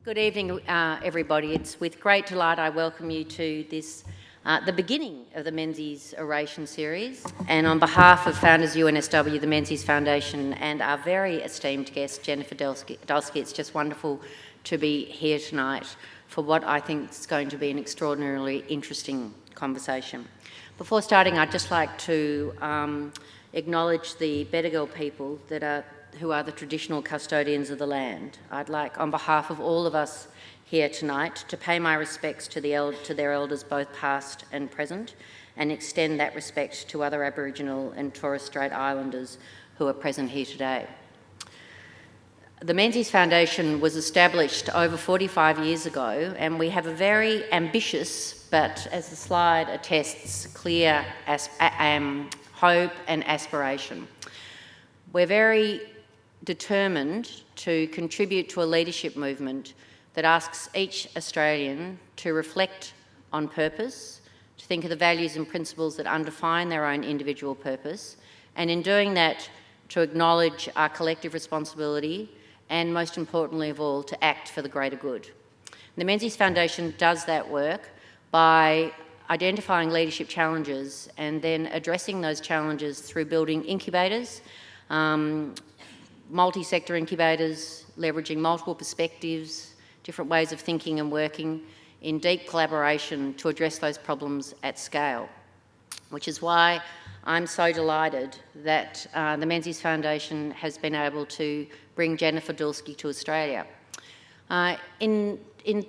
Good evening, everybody. It's with great delight I welcome you to this, the beginning of the Menzies Oration Series. And on behalf of Founders UNSW, the Menzies Foundation, and our very esteemed guest, Jennifer Dulski, it's just wonderful to be here tonight for what I think is going to be an extraordinarily interesting conversation. Before starting, I'd just like to acknowledge the Bedegal people who are the traditional custodians of the land. I'd like, on behalf of all of us here tonight, to pay my respects to their elders, both past and present, and extend that respect to other Aboriginal and Torres Strait Islanders who are present here today. The Menzies Foundation was established over 45 years ago, and we have a very ambitious, but as the slide attests, clear hope and aspiration. We're very determined to contribute to a leadership movement that asks each Australian to reflect on purpose, to think of the values and principles that undefine their own individual purpose, and in doing that, to acknowledge our collective responsibility and, most importantly of all, to act for the greater good. The Menzies Foundation does that work by identifying leadership challenges and then addressing those challenges through building incubators, multi-sector incubators, leveraging multiple perspectives, different ways of thinking and working in deep collaboration to address those problems at scale, which is why I'm so delighted that the Menzies Foundation has been able to bring Jennifer Dulski to Australia. In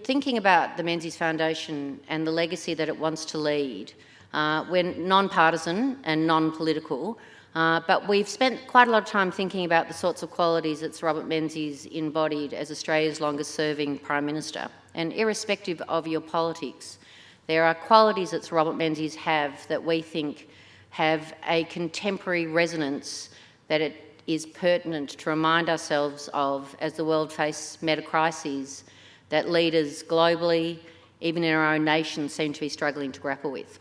thinking about the Menzies Foundation and the legacy that it wants to lead, we're non-partisan and non-political, but we've spent quite a lot of time thinking about the sorts of qualities that Sir Robert Menzies embodied as Australia's longest-serving Prime Minister. And irrespective of your politics, there are qualities that Sir Robert Menzies have that we think have a contemporary resonance that it is pertinent to remind ourselves of as the world faces meta crises that leaders globally, even in our own nation, seem to be struggling to grapple with.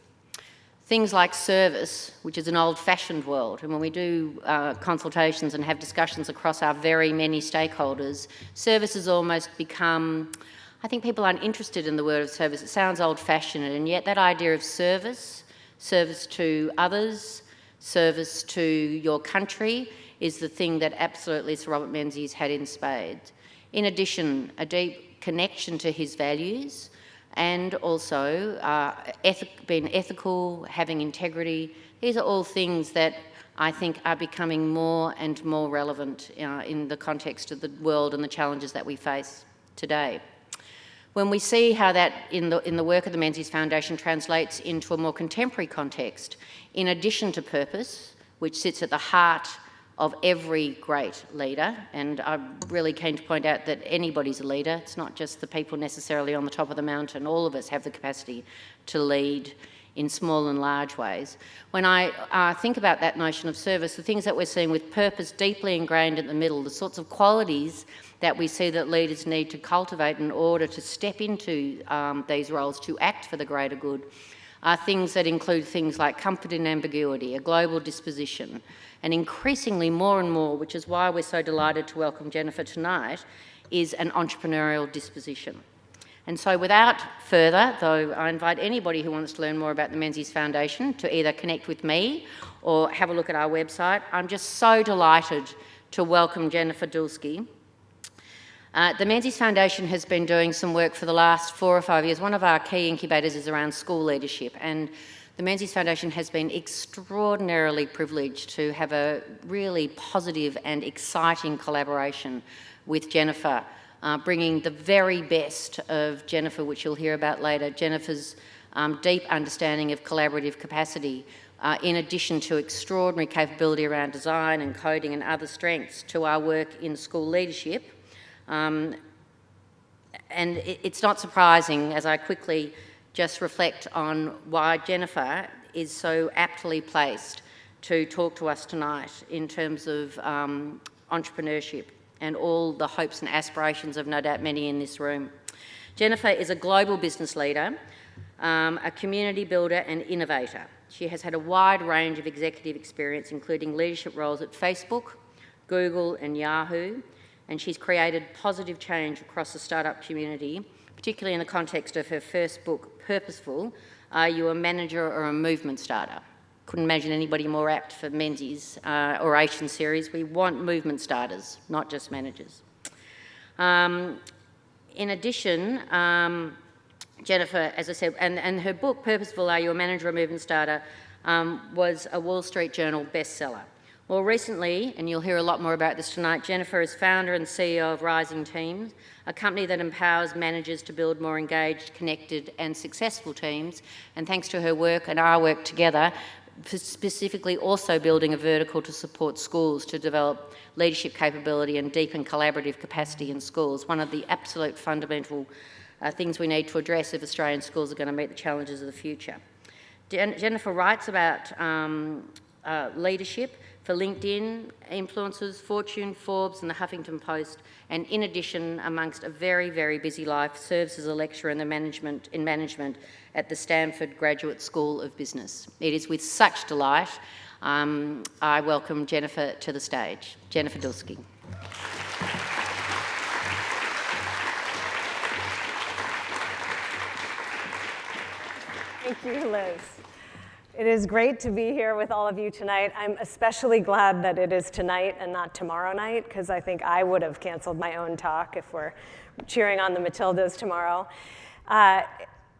Things like service, which is an old-fashioned world, and when we do consultations and have discussions across our very many stakeholders, service has almost become, I think people aren't interested in the word of service. It sounds old-fashioned, and yet that idea of service to others, service to your country, is the thing that absolutely Sir Robert Menzies had in spades. In addition, a deep connection to his values, and also being ethical, having integrity. These are all things that I think are becoming more and more relevant in the context of the world and the challenges that we face today. When we see how that in the work of the Menzies Foundation translates into a more contemporary context, in addition to purpose, which sits at the heart of every great leader, and I'm really keen to point out that anybody's a leader. It's not just the people necessarily on the top of the mountain. All of us have the capacity to lead in small and large ways. When I think about that notion of service, the things that we're seeing with purpose deeply ingrained in the middle, the sorts of qualities that we see that leaders need to cultivate in order to step into these roles, to act for the greater good, are things that include things like comfort in ambiguity, a global disposition, and increasingly more and more, which is why we're so delighted to welcome Jennifer tonight, is an entrepreneurial disposition. And so without further, though I invite anybody who wants to learn more about the Menzies Foundation to either connect with me or have a look at our website, I'm just so delighted to welcome Jennifer Dulski. The Menzies Foundation has been doing some work for the last 4 or 5 years. One of our key incubators is around school leadership, and the Menzies Foundation has been extraordinarily privileged to have a really positive and exciting collaboration with Jennifer, bringing the very best of Jennifer, which you'll hear about later, Jennifer's deep understanding of collaborative capacity, in addition to extraordinary capability around design and coding and other strengths, to our work in school leadership. And it's not surprising, as I quickly just reflect on why Jennifer is so aptly placed to talk to us tonight in terms of entrepreneurship and all the hopes and aspirations of no doubt many in this room. Jennifer is a global business leader, a community builder and innovator. She has had a wide range of executive experience, including leadership roles at Facebook, Google and Yahoo, and she's created positive change across the startup community, particularly in the context of her first book, Purposeful, Are You a Manager or a Movement Starter? Couldn't imagine anybody more apt for Menzies oration series. We want movement starters, not just managers. In addition, Jennifer, as I said, and her book, Purposeful, Are You a Manager or a Movement Starter, was a Wall Street Journal bestseller. More recently, and you'll hear a lot more about this tonight, Jennifer is founder and CEO of Rising Teams, a company that empowers managers to build more engaged, connected and successful teams. And thanks to her work and our work together, specifically also building a vertical to support schools to develop leadership capability and deepen collaborative capacity in schools, one of the absolute fundamental things we need to address if Australian schools are going to meet the challenges of the future. Jennifer writes about leadership for LinkedIn, influencers, Fortune, Forbes and the Huffington Post, and in addition, amongst a very, very busy life, serves as a lecturer in management at the Stanford Graduate School of Business. It is with such delight I welcome Jennifer to the stage. Jennifer Dulski. Thank you, Liz. It is great to be here with all of you tonight. I'm especially glad that it is tonight and not tomorrow night, because I think I would have canceled my own talk if we're cheering on the Matildas tomorrow.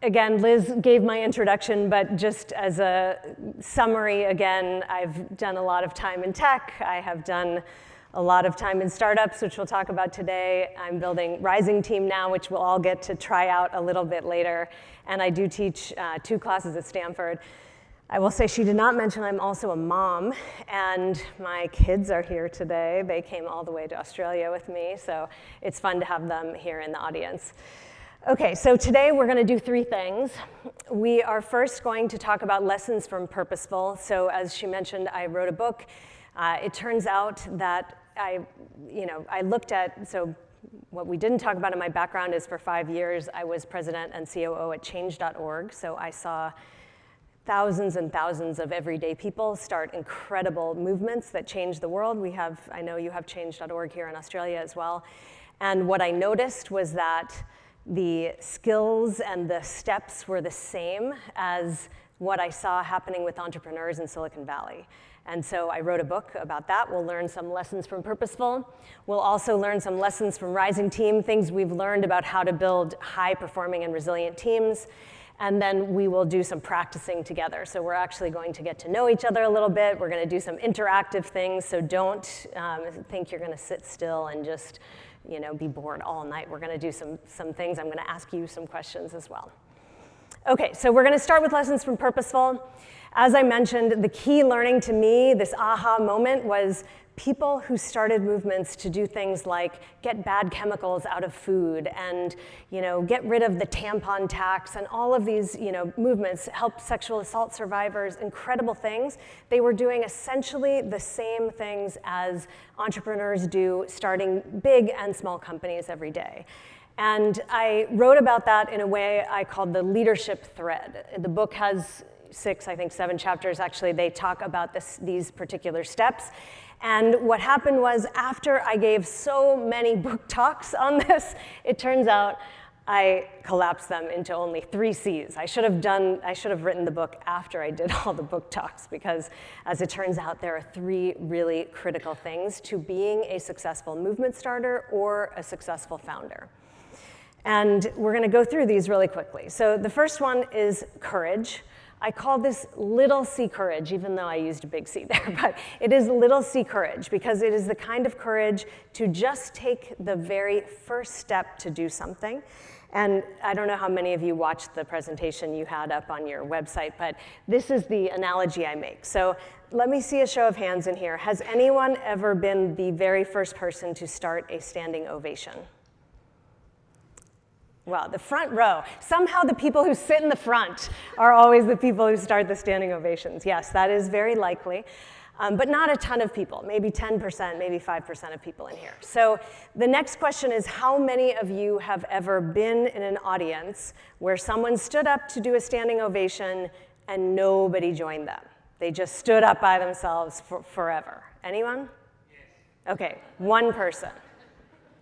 Again, Liz gave my introduction, but just as a summary, again, I've done a lot of time in tech. I have done a lot of time in startups, which we'll talk about today. I'm building Rising Team now, which we'll all get to try out a little bit later. And I do teach 2 classes at Stanford. I will say she did not mention I'm also a mom, and my kids are here today. They came all the way to Australia with me, so it's fun to have them here in the audience. Okay, so today we're going to do 3 things. We are first going to talk about lessons from Purposeful. So as she mentioned, I wrote a book. It turns out that I looked at, so what we didn't talk about in my background is for 5 years, I was president and COO at change.org. So I saw thousands and thousands of everyday people start incredible movements that change the world. I know you have change.org here in Australia as well. And what I noticed was that the skills and the steps were the same as what I saw happening with entrepreneurs in Silicon Valley. And so I wrote a book about that. We'll learn some lessons from Purposeful. We'll also learn some lessons from Rising Team, things we've learned about how to build high-performing and resilient teams. And then we will do some practicing together. So we're actually going to get to know each other a little bit. We're going to do some interactive things. So don't think you're going to sit still and just be bored all night. We're going to do some things. I'm going to ask you some questions as well. Okay, so we're going to start with lessons from Purposeful. As I mentioned, the key learning to me, this aha moment, was people who started movements to do things like get bad chemicals out of food and get rid of the tampon tax and all of these movements, help sexual assault survivors, incredible things. They were doing essentially the same things as entrepreneurs do, starting big and small companies every day. And I wrote about that in a way I called the leadership thread. The book has 7 chapters. Actually, they talk about these particular steps. And what happened was, after I gave so many book talks on this, it turns out I collapsed them into only 3 C's. I should have written the book after I did all the book talks, because as it turns out, there are 3 really critical things to being a successful movement starter or a successful founder. And we're going to go through these really quickly. So the first one is courage. I call this little c courage, even though I used a big C there, but it is little c courage, because it is the kind of courage to just take the very first step to do something. And I don't know how many of you watched the presentation you had up on your website, but this is the analogy I make. So let me see a show of hands in here. Has anyone ever been the very first person to start a standing ovation? Well, the front row. Somehow the people who sit in the front are always the people who start the standing ovations. Yes, that is very likely, but not a ton of people, maybe 10%, maybe 5% of people in here. So the next question is, how many of you have ever been in an audience where someone stood up to do a standing ovation and nobody joined them? They just stood up by themselves forever. Anyone? Yes. Okay, one person.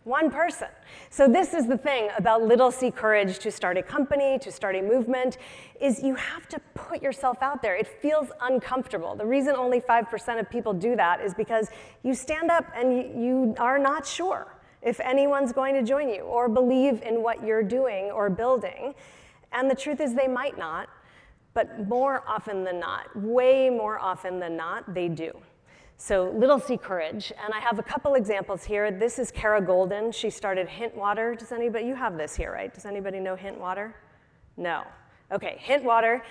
One person. So this is the thing about little c courage to start a company, to start a movement, is you have to put yourself out there. It feels uncomfortable. The reason only 5% of people do that is because you stand up and you are not sure if anyone's going to join you or believe in what you're doing or building. And the truth is they might not, but more often than not, way more often than not, they do. So little c courage, and I have a couple examples here. This is Kara Golden. She started Hint Water. Does anybody, you have this here, right? Does anybody know Hint Water? No. Okay, Hint Water,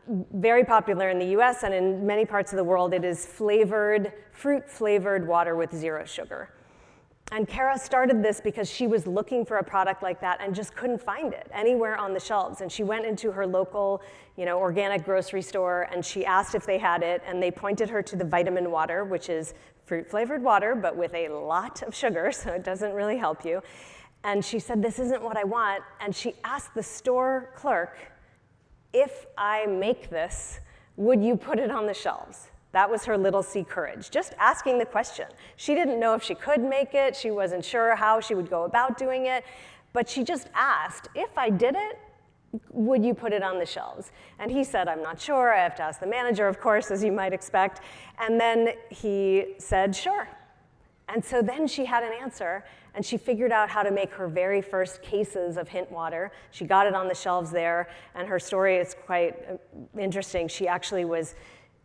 very popular in the US and in many parts of the world. It is flavored, fruit-flavored water with 0 sugar. And Kara started this because she was looking for a product like that and just couldn't find it anywhere on the shelves. And she went into her local, organic grocery store and she asked if they had it, and they pointed her to the vitamin water, which is fruit-flavored water, but with a lot of sugar, so it doesn't really help you. And she said, "This isn't what I want." And she asked the store clerk, "If I make this, would you put it on the shelves?" That was her little c courage, just asking the question. She didn't know if she could make it. She wasn't sure how she would go about doing it. But she just asked, "If I did it, would you put it on the shelves?" And he said, "I'm not sure. I have to ask the manager, of course, as you might expect." And then he said, "Sure." And so then she had an answer, and she figured out how to make her very first cases of Hint Water. She got it on the shelves there, and her story is quite interesting. She actually was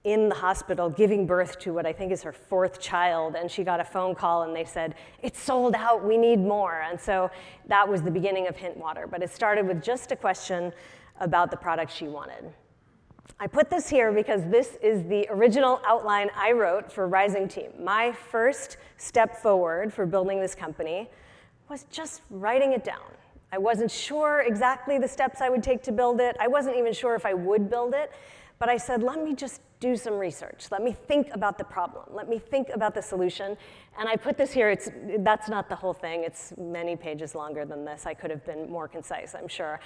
in the hospital giving birth to what I think is her 4th child, and she got a phone call and they said, "It's sold out, we need more." And so that was the beginning of Hint Water, but it started with just a question about the product she wanted. I put this here because this is the original outline I wrote for Rising Team. My first step forward for building this company was just writing it down. I wasn't sure exactly the steps I would take to build it. I wasn't even sure if I would build it. But I said, let me just do some research. Let me think about the problem. Let me think about the solution. And I put this here. That's not the whole thing. It's many pages longer than this. I could have been more concise, I'm sure.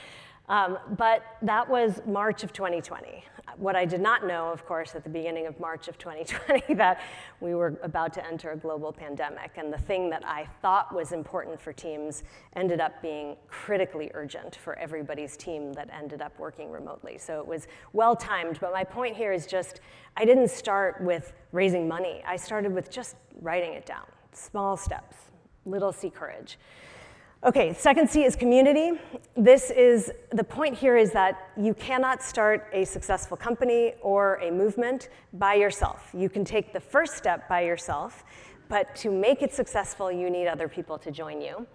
But that was March of 2020. What I did not know, of course, at the beginning of March of 2020, that we were about to enter a global pandemic. And the thing that I thought was important for teams ended up being critically urgent for everybody's team that ended up working remotely. So it was well timed. But my point here is just, I didn't start with raising money. I started with just writing it down. Small steps, little c courage. Okay, second C is community. The point here is that you cannot start a successful company or a movement by yourself. You can take the first step by yourself, but to make it successful, you need other people to join you.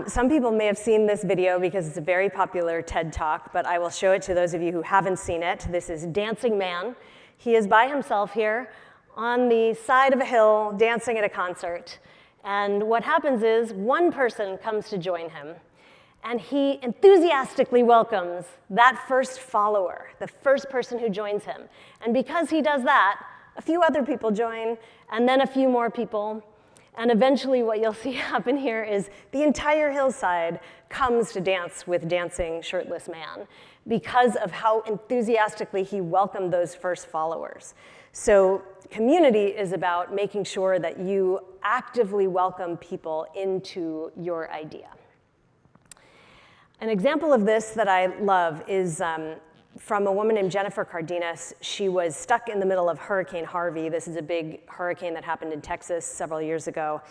Some people may have seen this video because it's a very popular TED Talk, but I will show it to those of you who haven't seen it. This is Dancing Man. He is by himself here on the side of a hill dancing at a concert. And what happens is one person comes to join him, and he enthusiastically welcomes that first follower, the first person who joins him. And because he does that, a few other people join, and then a few more people. And eventually what you'll see happen here is the entire hillside comes to dance with Dancing Shirtless Man because of how enthusiastically he welcomed those first followers. So community is about making sure that you actively welcome people into your idea. An example of this that I love is from a woman named Jennifer Cardenas. She was stuck in the middle of Hurricane Harvey. This is a big hurricane that happened in Texas several years ago.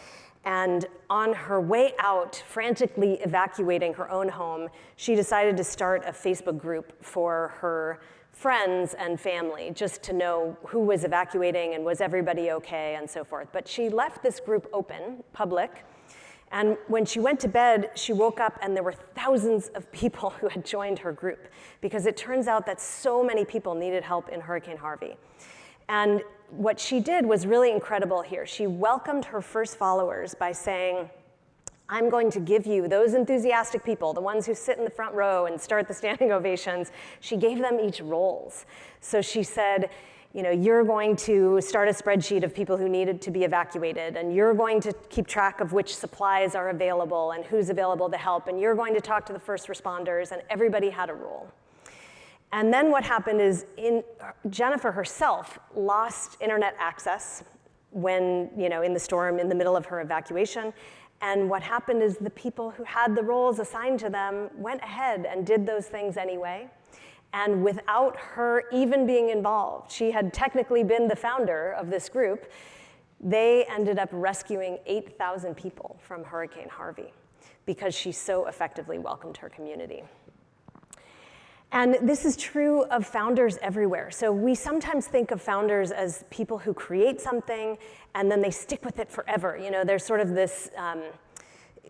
And on her way out, frantically evacuating her own home, she decided to start a Facebook group for her friends and family, just to know who was evacuating and was everybody okay and so forth. But she left this group open, public, and when she went to bed, she woke up and there were thousands of people who had joined her group, because it turns out that so many people needed help in Hurricane Harvey. And what she did was really incredible here. She welcomed her first followers by saying, I'm going to give you those enthusiastic people, the ones who sit in the front row and start the standing ovations. She gave them each roles. So she said, you're going to start a spreadsheet of people who needed to be evacuated, and you're going to keep track of which supplies are available and who's available to help, and you're going to talk to the first responders, and everybody had a role. And then what happened is Jennifer herself lost internet access when, in the storm, in the middle of her evacuation. And what happened is the people who had the roles assigned to them went ahead and did those things anyway. And without her even being involved, she had technically been the founder of this group, they ended up rescuing 8,000 people from Hurricane Harvey because she so effectively welcomed her community. And this is true of founders everywhere. So we sometimes think of founders as people who create something and then they stick with it forever. There's sort of this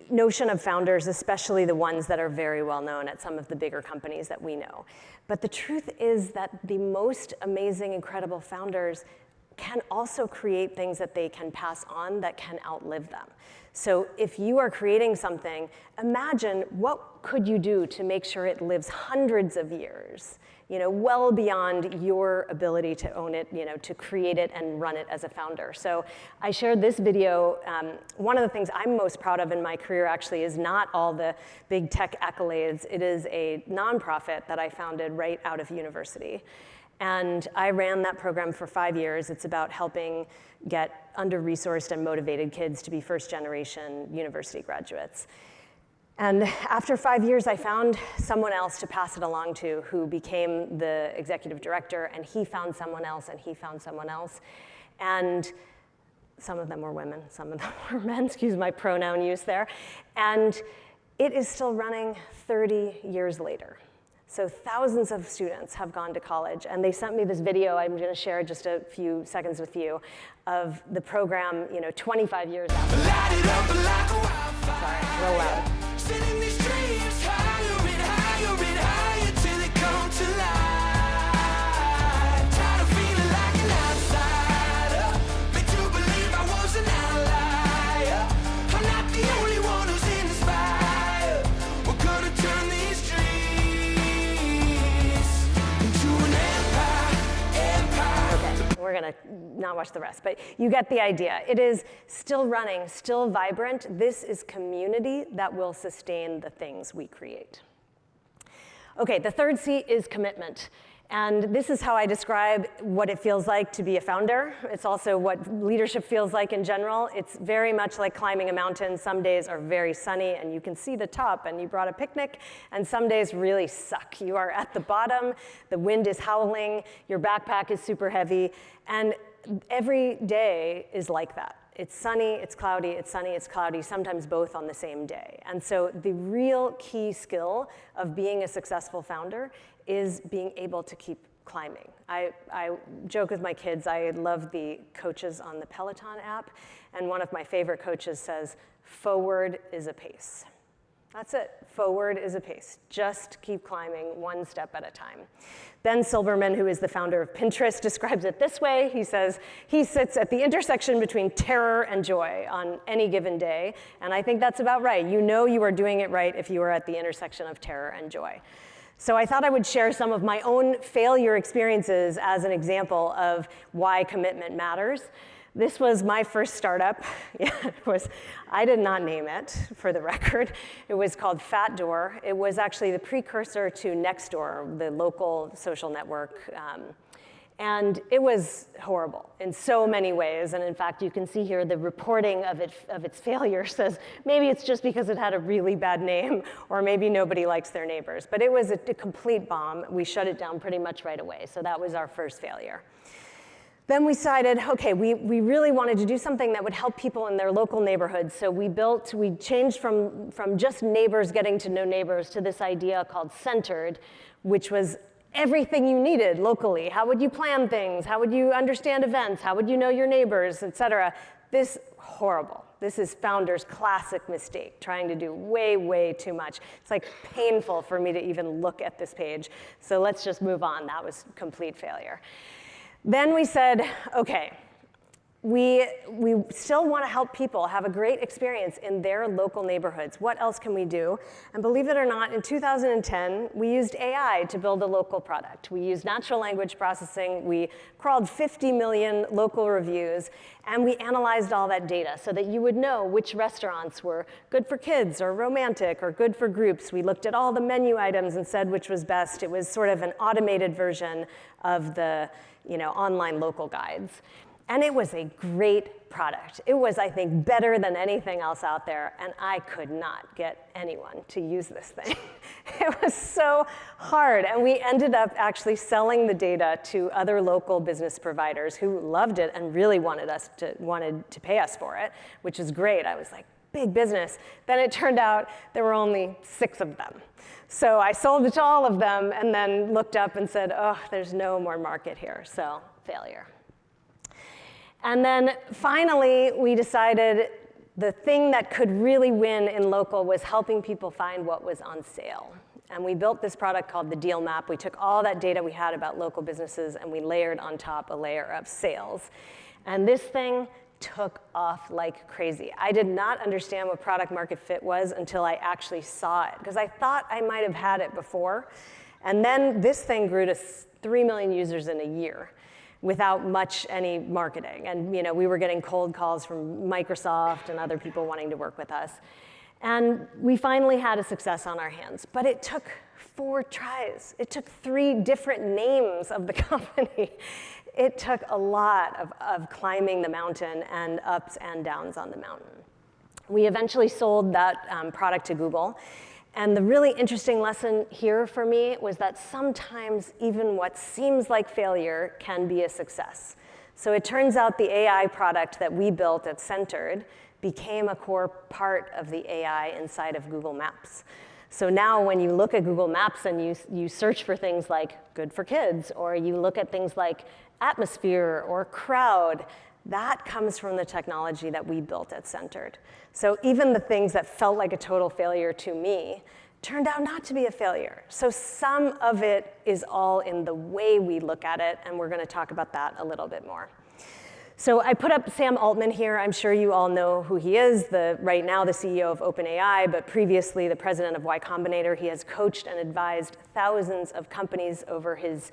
notion of founders, especially the ones that are very well known at some of the bigger companies that we know. But the truth is that the most amazing, incredible founders can also create things that they can pass on that can outlive them. So if you are creating something, imagine what could you do to make sure it lives hundreds of years, well beyond your ability to own it, to create it and run it as a founder. So I shared this video. One of the things I'm most proud of in my career actually is not all the big tech accolades. It is a nonprofit that I founded right out of university. And I ran that program for 5 years. It's about helping get under-resourced and motivated kids to be first-generation university graduates. And after 5 years, I found someone else to pass it along to who became the executive director, and he found someone else, and he found someone else. And some of them were women, some of them were men, excuse my pronoun use there. And it is still running 30 years later. So thousands of students have gone to college, and they sent me this video I'm going to share just a few seconds with you of the program, 25 years after. Sorry, real loud. Sending these dreams higher and higher and higher till they come to life. Tired of feeling like an outsider, made to believe I was an outlier. I'm not the only one who's inspired. We're gonna turn these dreams into an empire. Okay, we're gonna not watch the rest, but you get the idea. It is still running, still vibrant. This is community that will sustain the things we create. Okay, the third C is commitment. And this is how I describe what it feels like to be a founder. It's also what leadership feels like in general. It's very much like climbing a mountain. Some days are very sunny and you can see the top and you brought a picnic, and some days really suck. You are at the bottom, the wind is howling, your backpack is super heavy, and every day is like that. It's sunny, it's cloudy, it's sunny, it's cloudy, sometimes both on the same day. And so the real key skill of being a successful founder is being able to keep climbing. I joke with my kids, I love the coaches on the Peloton app, and one of my favorite coaches says, forward is a pace. That's it, forward is a pace. Just keep climbing one step at a time. Ben Silbermann, who is the founder of Pinterest, describes it this way. He says, he sits at the intersection between terror and joy on any given day, and I think that's about right. You know you are doing it right if you are at the intersection of terror and joy. So I thought I would share some of my own failure experiences as an example of why commitment matters. This was my first startup. I did not name it, for the record. It was called Fat Door. It was actually the precursor to Nextdoor, the local social network. And it was horrible in so many ways. And in fact, you can see here the reporting of its failure says maybe it's just because it had a really bad name, or maybe nobody likes their neighbors. But it was a complete bomb. We shut it down pretty much right away. So that was our first failure. Then we decided, okay, we really wanted to do something that would help people in their local neighborhoods. So we changed from just neighbors getting to know neighbors to this idea called Centered, which was everything you needed locally. How would you plan things? How would you understand events? How would you know your neighbors, et cetera? This horrible. This is founder's classic mistake, trying to do way, way too much. It's like painful for me to even look at this page. So let's just move on. That was complete failure. Then we said, okay, we still want to help people have a great experience in their local neighborhoods. What else can we do? And believe it or not, in 2010, we used AI to build a local product. We used natural language processing. We crawled 50 million local reviews, and we analyzed all that data so that you would know which restaurants were good for kids or romantic or good for groups. We looked at all the menu items and said which was best. It was sort of an automated version of the online local guides. And it was a great product. It was, I think, better than anything else out there, and I could not get anyone to use this thing. It was so hard, and we ended up actually selling the data to other local business providers who loved it and really wanted to pay us for it, which is great. I was like, big business. Then it turned out there were only 6 of them. So I sold it to all of them and then looked up and said, oh, there's no more market here, so failure. And then finally, we decided the thing that could really win in local was helping people find what was on sale. And we built this product called the Deal Map. We took all that data we had about local businesses and we layered on top a layer of sales. And this thing took off like crazy. I did not understand what product market fit was until I actually saw it, because I thought I might have had it before. And then this thing grew to 3 million users in a year without much any marketing. And we were getting cold calls from Microsoft and other people wanting to work with us. And we finally had a success on our hands, but it took 4 tries. It took 3 different names of the company. It took a lot of climbing the mountain and ups and downs on the mountain. We eventually sold that product to Google. And the really interesting lesson here for me was that sometimes even what seems like failure can be a success. So it turns out the AI product that we built at Centered became a core part of the AI inside of Google Maps. So now when you look at Google Maps and you search for things like good for kids, or you look at things like atmosphere or crowd, that comes from the technology that we built at Centered. So even the things that felt like a total failure to me turned out not to be a failure. So some of it is all in the way we look at it, and we're going to talk about that a little bit more. So I put up Sam Altman here. I'm sure you all know who he is, right now the CEO of OpenAI, but previously the president of Y Combinator. He has coached and advised thousands of companies over his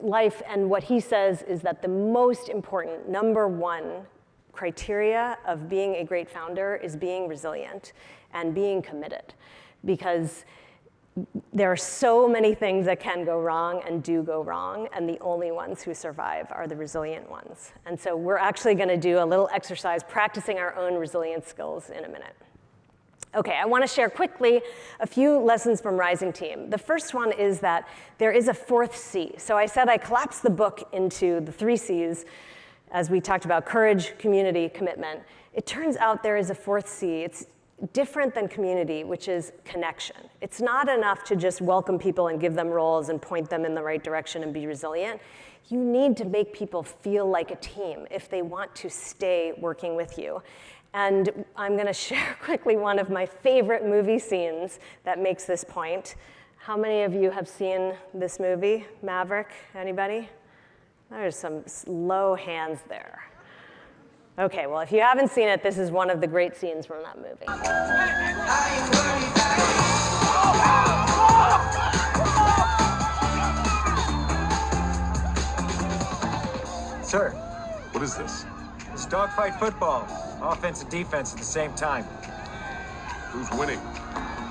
life, and what he says is that the most important, number 1 criteria of being a great founder is being resilient and being committed, because there are so many things that can go wrong and do go wrong, and the only ones who survive are the resilient ones. And so we're actually going to do a little exercise practicing our own resilience skills in a minute. Okay, I want to share quickly a few lessons from Rising Team. The first one is that there is a 4th C. So I said I collapsed the book into the 3 C's, as we talked about: courage, community, commitment. It turns out there is a 4th C. It's different than community, which is connection. It's not enough to just welcome people and give them roles and point them in the right direction and be resilient. You need to make people feel like a team if they want to stay working with you. And I'm going to share quickly one of my favorite movie scenes that makes this point. How many of you have seen this movie, Maverick? Anybody? There's some low hands there. Okay, well, if you haven't seen it, this is one of the great scenes from that movie. Sir, What is this? it's dogfight football. Offense and defense at the same time. Who's winning?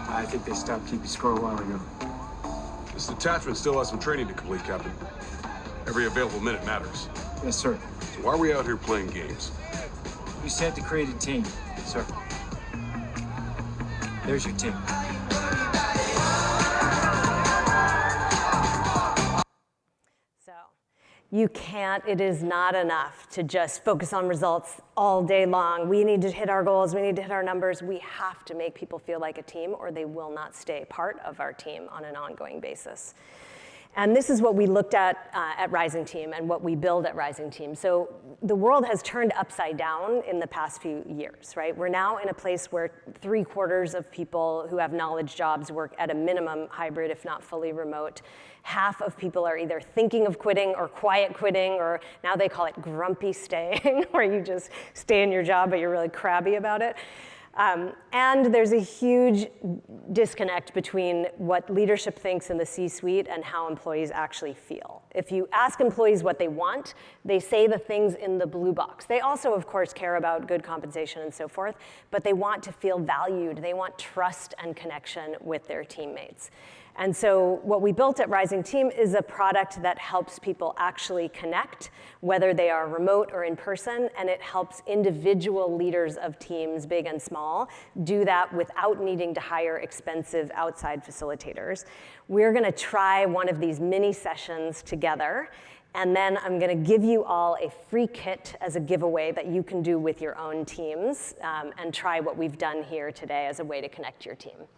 I think they stopped keeping score a while ago. This detachment still has some training to complete, Captain. Every available minute matters. Yes, sir. So why are we out here playing games? You said to create a team, sir. There's your team. So you can't, it is not enough to just focus on results all day long. We need to hit our goals, we need to hit our numbers. We have to make people feel like a team, or they will not stay part of our team on an ongoing basis. And this is what we looked at Rising Team and what we build at Rising Team. So the world has turned upside down in the past few years, right? We're now in a place where 3/4 of people who have knowledge jobs work at a minimum hybrid, if not fully remote. Half of people are either thinking of quitting or quiet quitting, or now they call it grumpy staying, where you just stay in your job, but you're really crabby about it. And there's a huge disconnect between what leadership thinks in the C-suite and how employees actually feel. If you ask employees what they want, they say the things in the blue box. They also, of course, care about good compensation and so forth, but they want to feel valued. They want trust and connection with their teammates. And so what we built at Rising Team is a product that helps people actually connect, whether they are remote or in person, and it helps individual leaders of teams, big and small, do that without needing to hire expensive outside facilitators. We're gonna try one of these mini sessions together, and then I'm gonna give you all a free kit as a giveaway that you can do with your own teams and try what we've done here today as a way to connect your team.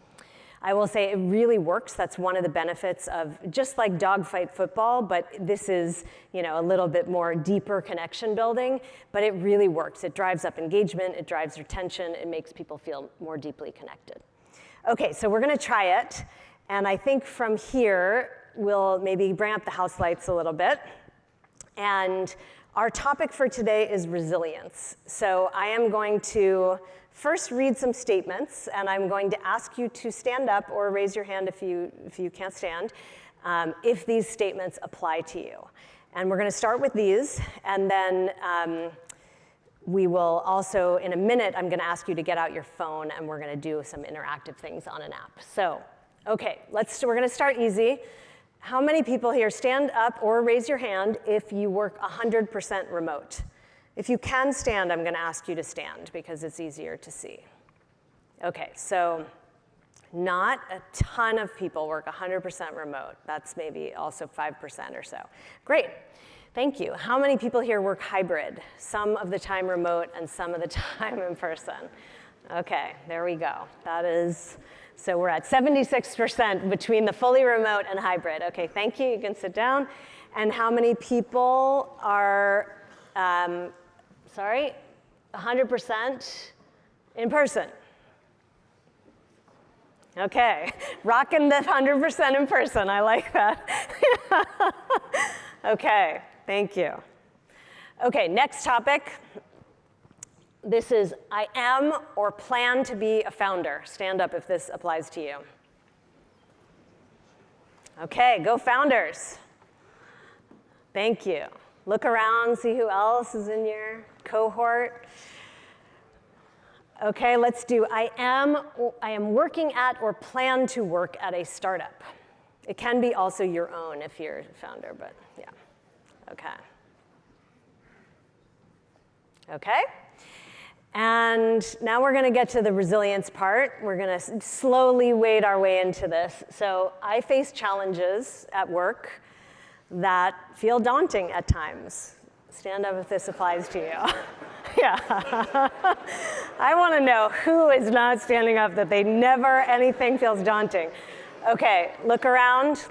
I will say it really works. That's one of the benefits of just like dogfight football, but this is, a little bit more deeper connection building, but it really works. It drives up engagement, it drives retention, it makes people feel more deeply connected. Okay, so we're gonna try it, and I think from here, we'll maybe bring up the house lights a little bit. And our topic for today is resilience. So I am going to first read some statements, and I'm going to ask you to stand up or raise your hand if you can't stand, if these statements apply to you. And we're gonna start with these, and then we will also, in a minute, I'm gonna ask you to get out your phone, and we're gonna do some interactive things on an app. So, okay, we're gonna start easy. How many people here stand up or raise your hand if you work 100% remote? If you can stand, I'm gonna ask you to stand because it's easier to see. Okay, so not a ton of people work 100% remote. That's maybe also 5% or so. Great, thank you. How many people here work hybrid? Some of the time remote and some of the time in person. Okay, there we go. So we're at 76% between the fully remote and hybrid. Okay, thank you, you can sit down. And how many people are, 100% in person? Okay, rocking the 100% in person, I like that. Okay, thank you. Okay, next topic. This is, I am or plan to be a founder. Stand up if this applies to you. Okay, go founders. Thank you. Look around, see who else is in your cohort. Okay, let's do, I am working at or plan to work at a startup. It can be also your own if you're a founder, but yeah, okay. Okay. And now we're gonna get to the resilience part. We're gonna slowly wade our way into this. So I face challenges at work that feel daunting at times. Stand up if this applies to you. Yeah. I wanna know who is not standing up that anything feels daunting. Okay, look around.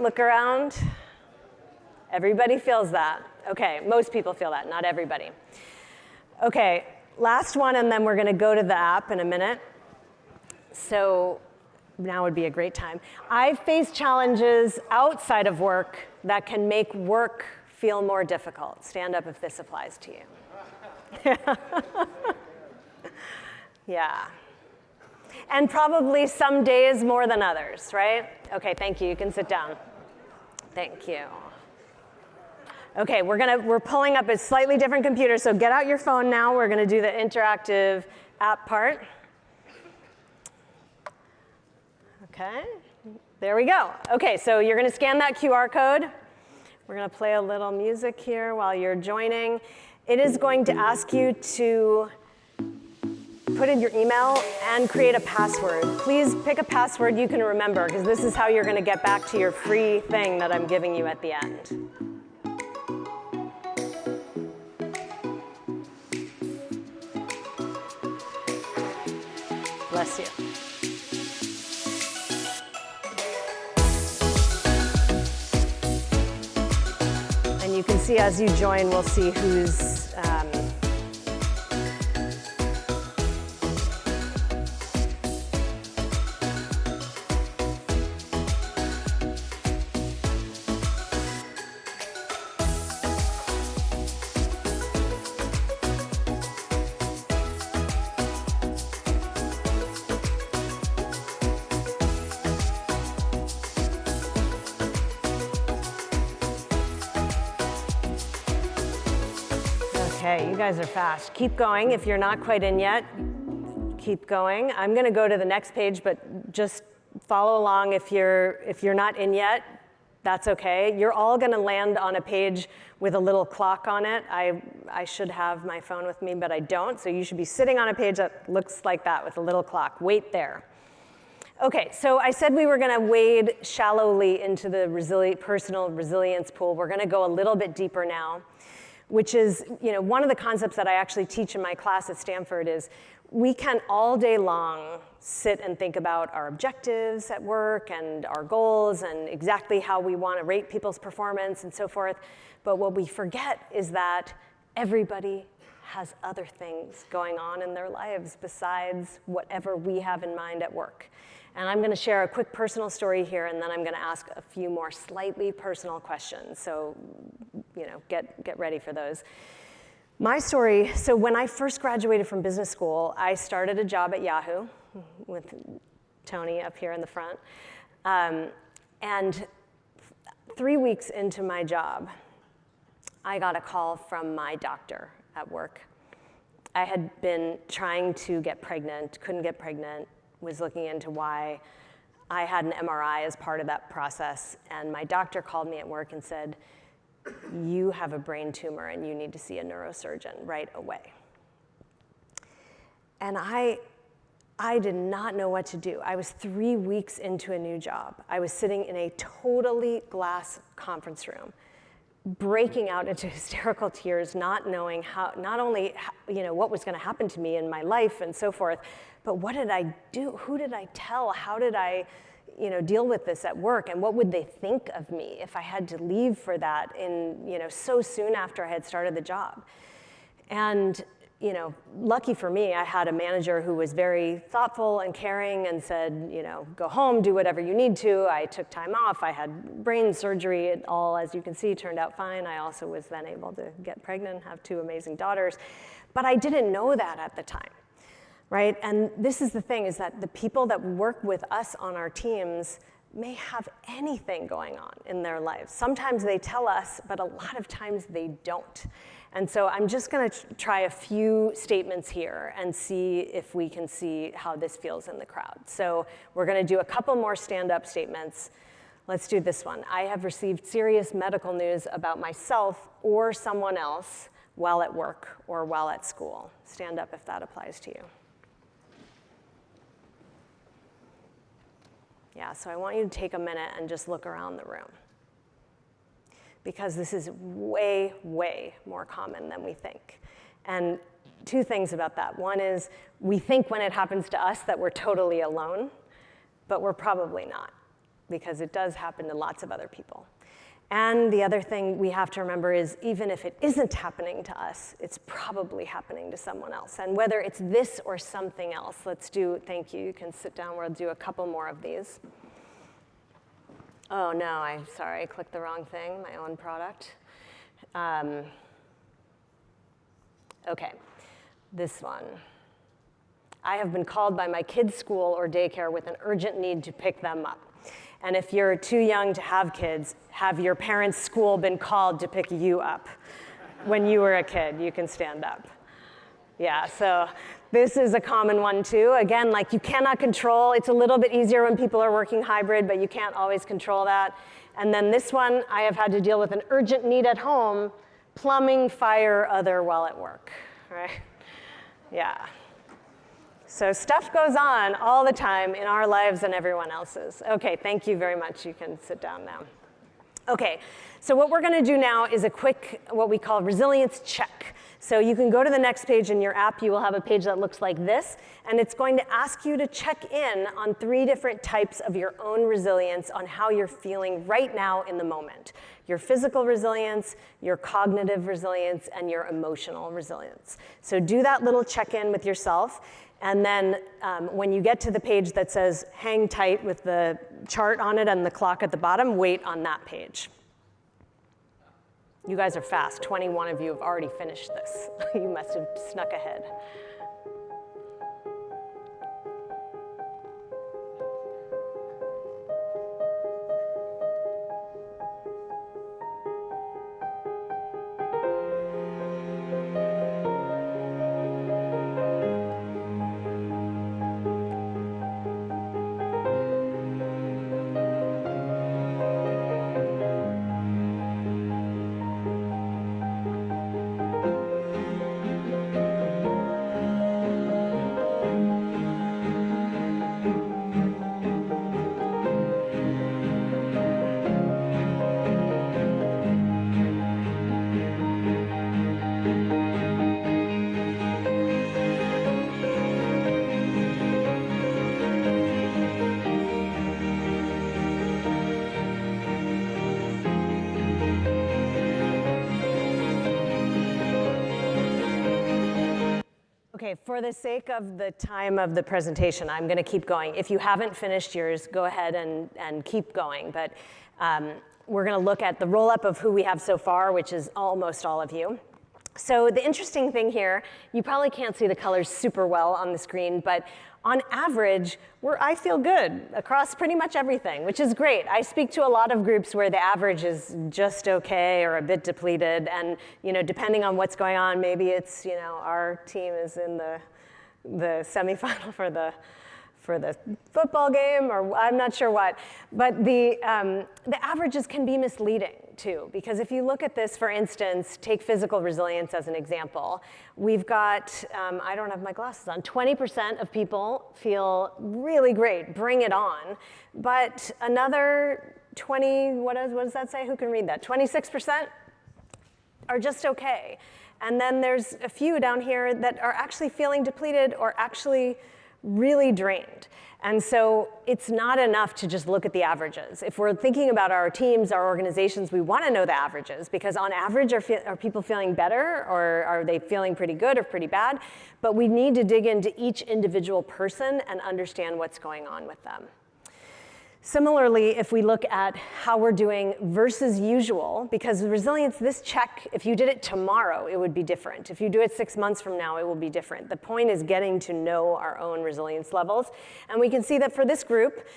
Everybody feels that. Okay, most people feel that, not everybody. Okay. Last one, and then we're gonna go to the app in a minute. So now would be a great time. I've faced challenges outside of work that can make work feel more difficult. Stand up if this applies to you. Yeah. And probably some days more than others, right? Okay, thank you, you can sit down. Thank you. Okay, we're pulling up a slightly different computer, so get out your phone now. We're gonna do the interactive app part. Okay, there we go. Okay, so you're gonna scan that QR code. We're gonna play a little music here while you're joining. It is going to ask you to put in your email and create a password. Please pick a password you can remember, because this is how you're gonna get back to your free thing that I'm giving you at the end. Bless you. And you can see as you join, we'll see who's Okay, you guys are fast. Keep going. If you're not quite in yet, keep going. I'm going to go to the next page, but just follow along if you're not in yet. That's okay. You're all going to land on a page with a little clock on it. I should have my phone with me, but I don't. So you should be sitting on a page that looks like that with a little clock. Wait there. Okay, so I said we were going to wade shallowly into the personal resilience pool. We're going to go a little bit deeper now, which is, one of the concepts that I actually teach in my class at Stanford is we can all day long sit and think about our objectives at work and our goals and exactly how we want to rate people's performance and so forth. But what we forget is that everybody has other things going on in their lives besides whatever we have in mind at work. And I'm going to share a quick personal story here, and then I'm going to ask a few more slightly personal questions. So, get ready for those. My story, so when I first graduated from business school, I started a job at Yahoo with Tony up here in the front. And 3 weeks into my job, I got a call from my doctor at work. I had been trying to get pregnant, couldn't get pregnant, was looking into why. I had an MRI as part of that process, and my doctor called me at work and said, "You have a brain tumor and you need to see a neurosurgeon right away." And I did not know what to do. I was 3 weeks into a new job. I was sitting in a totally glass conference room, breaking out into hysterical tears, not knowing how, not only what was going to happen to me in my life and so forth, but what did I do? Who did I tell? How did I deal with this at work, and what would they think of me if I had to leave for that so soon after I had started the job? And lucky for me, I had a manager who was very thoughtful and caring and said, go home, do whatever you need to. I took time off. I had brain surgery. It all, as you can see, turned out fine. I also was then able to get pregnant and have 2 amazing daughters. But I didn't know that at the time. Right? And this is the thing, is that the people that work with us on our teams may have anything going on in their lives. Sometimes they tell us, but a lot of times they don't. And so I'm just going to try a few statements here and see if we can see how this feels in the crowd. So we're going to do a couple more stand-up statements. Let's do this one. I have received serious medical news about myself or someone else while at work or while at school. Stand up if that applies to you. Yeah, so I want you to take a minute and just look around the room, because this is way, way more common than we think. And 2 things about that. One is we think when it happens to us that we're totally alone, but we're probably not, because it does happen to lots of other people. And the other thing we have to remember is even if it isn't happening to us, it's probably happening to someone else. And whether it's this or something else, thank you, you can sit down, we'll do a couple more of these. Oh no, sorry, I clicked the wrong thing, my own product. Okay, this one. I have been called by my kids' school or daycare with an urgent need to pick them up. And if you're too young to have kids, have your parents' school been called to pick you up? When you were a kid, you can stand up. Yeah, so this is a common one too. Again, you cannot control. It's a little bit easier when people are working hybrid, but you can't always control that. And then this one, I have had to deal with an urgent need at home, plumbing, fire, other while at work, right? Yeah. So stuff goes on all the time in our lives and everyone else's. Okay, thank you very much. You can sit down now. Okay, so what we're going to do now is a quick, what we call resilience check. So you can go to the next page in your app. You will have a page that looks like this, and it's going to ask you to check in on 3 different types of your own resilience on how you're feeling right now in the moment. Your physical resilience, your cognitive resilience, and your emotional resilience. So do that little check-in with yourself. And then when you get to the page that says hang tight with the chart on it and the clock at the bottom, wait on that page. You guys are fast. 21 of you have already finished this. You must have snuck ahead. Okay, for the sake of the time of the presentation, I'm going to keep going. If you haven't finished yours, go ahead and keep going. But we're going to look at the roll-up of who we have so far, which is almost all of you. So the interesting thing here, you probably can't see the colors super well on the screen, but on average, I feel good across pretty much everything, which is great. I speak to a lot of groups where the average is just okay or a bit depleted, and depending on what's going on, maybe it's our team is in the semifinal for the football game, or I'm not sure what. But the averages can be misleading too, because if you look at this, for instance, take physical resilience as an example. We've got, I don't have my glasses on, 20% of people feel really great, bring it on. But another 20, what does that say? Who can read that? 26% are just okay. And then there's a few down here that are actually feeling depleted or actually really drained. And so it's not enough to just look at the averages. If we're thinking about our teams, our organizations, we want to know the averages, because on average, are people feeling better, or are they feeling pretty good or pretty bad? But we need to dig into each individual person and understand what's going on with them. Similarly, if we look at how we're doing versus usual, because resilience, this check, if you did it tomorrow, it would be different. If you do it 6 months from now, it will be different. The point is getting to know our own resilience levels. And we can see that for this group,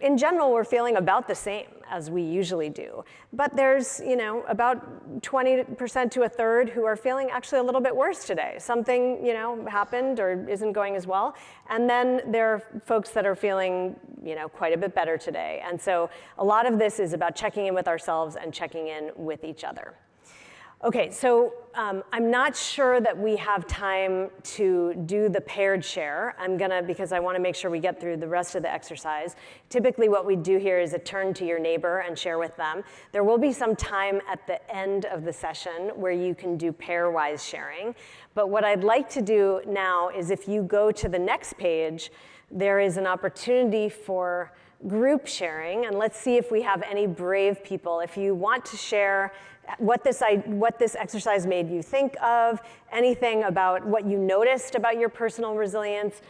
in general, we're feeling about the same as we usually do. But there's, about 20% to a third who are feeling actually a little bit worse today. Something, happened or isn't going as well. And then there are folks that are feeling, quite a bit better today. And so a lot of this is about checking in with ourselves and checking in with each other. Okay, so I'm not sure that we have time to do the paired share. Because I want to make sure we get through the rest of the exercise. Typically what we do here is a turn to your neighbor and share with them. There will be some time at the end of the session where you can do pairwise sharing. But what I'd like to do now is, if you go to the next page, there is an opportunity for group sharing. And let's see if we have any brave people. If you want to share what this exercise made you think of, anything about what you noticed about your personal resilience,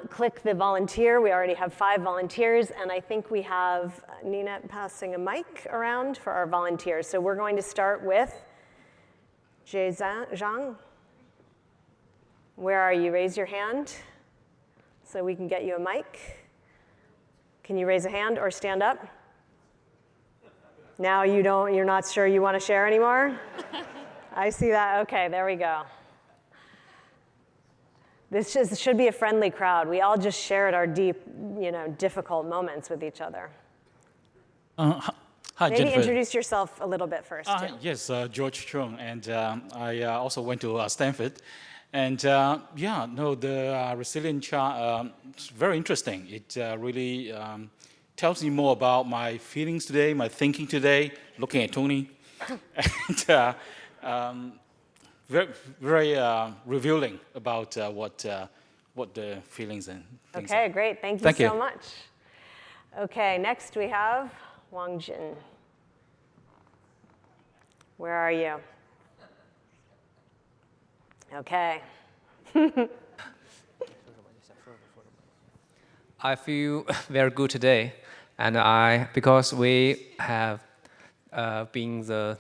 click the volunteer. We already have 5 volunteers, and I think we have Ninette passing a mic around for our volunteers. So we're going to start with Zhang. Where are you? Raise your hand so we can get you a mic. Can you raise a hand or stand up? Now you're not sure you want to share anymore? I see that. Okay, there we go. This should be a friendly crowd. We all just shared our deep, difficult moments with each other. Hi, Maybe Jennifer. introduce yourself a little bit first, too. Yes, George Chung, and I also went to Stanford. And the resilient chart is very interesting. It really tells me more about my feelings today, my thinking today, looking at Tony. And very, very revealing about what the feelings and things Okay, are. great. Thank you Thank so you. much. Okay, next we have Wang Jin. Where are you? Okay. I feel very good today, and because we have been the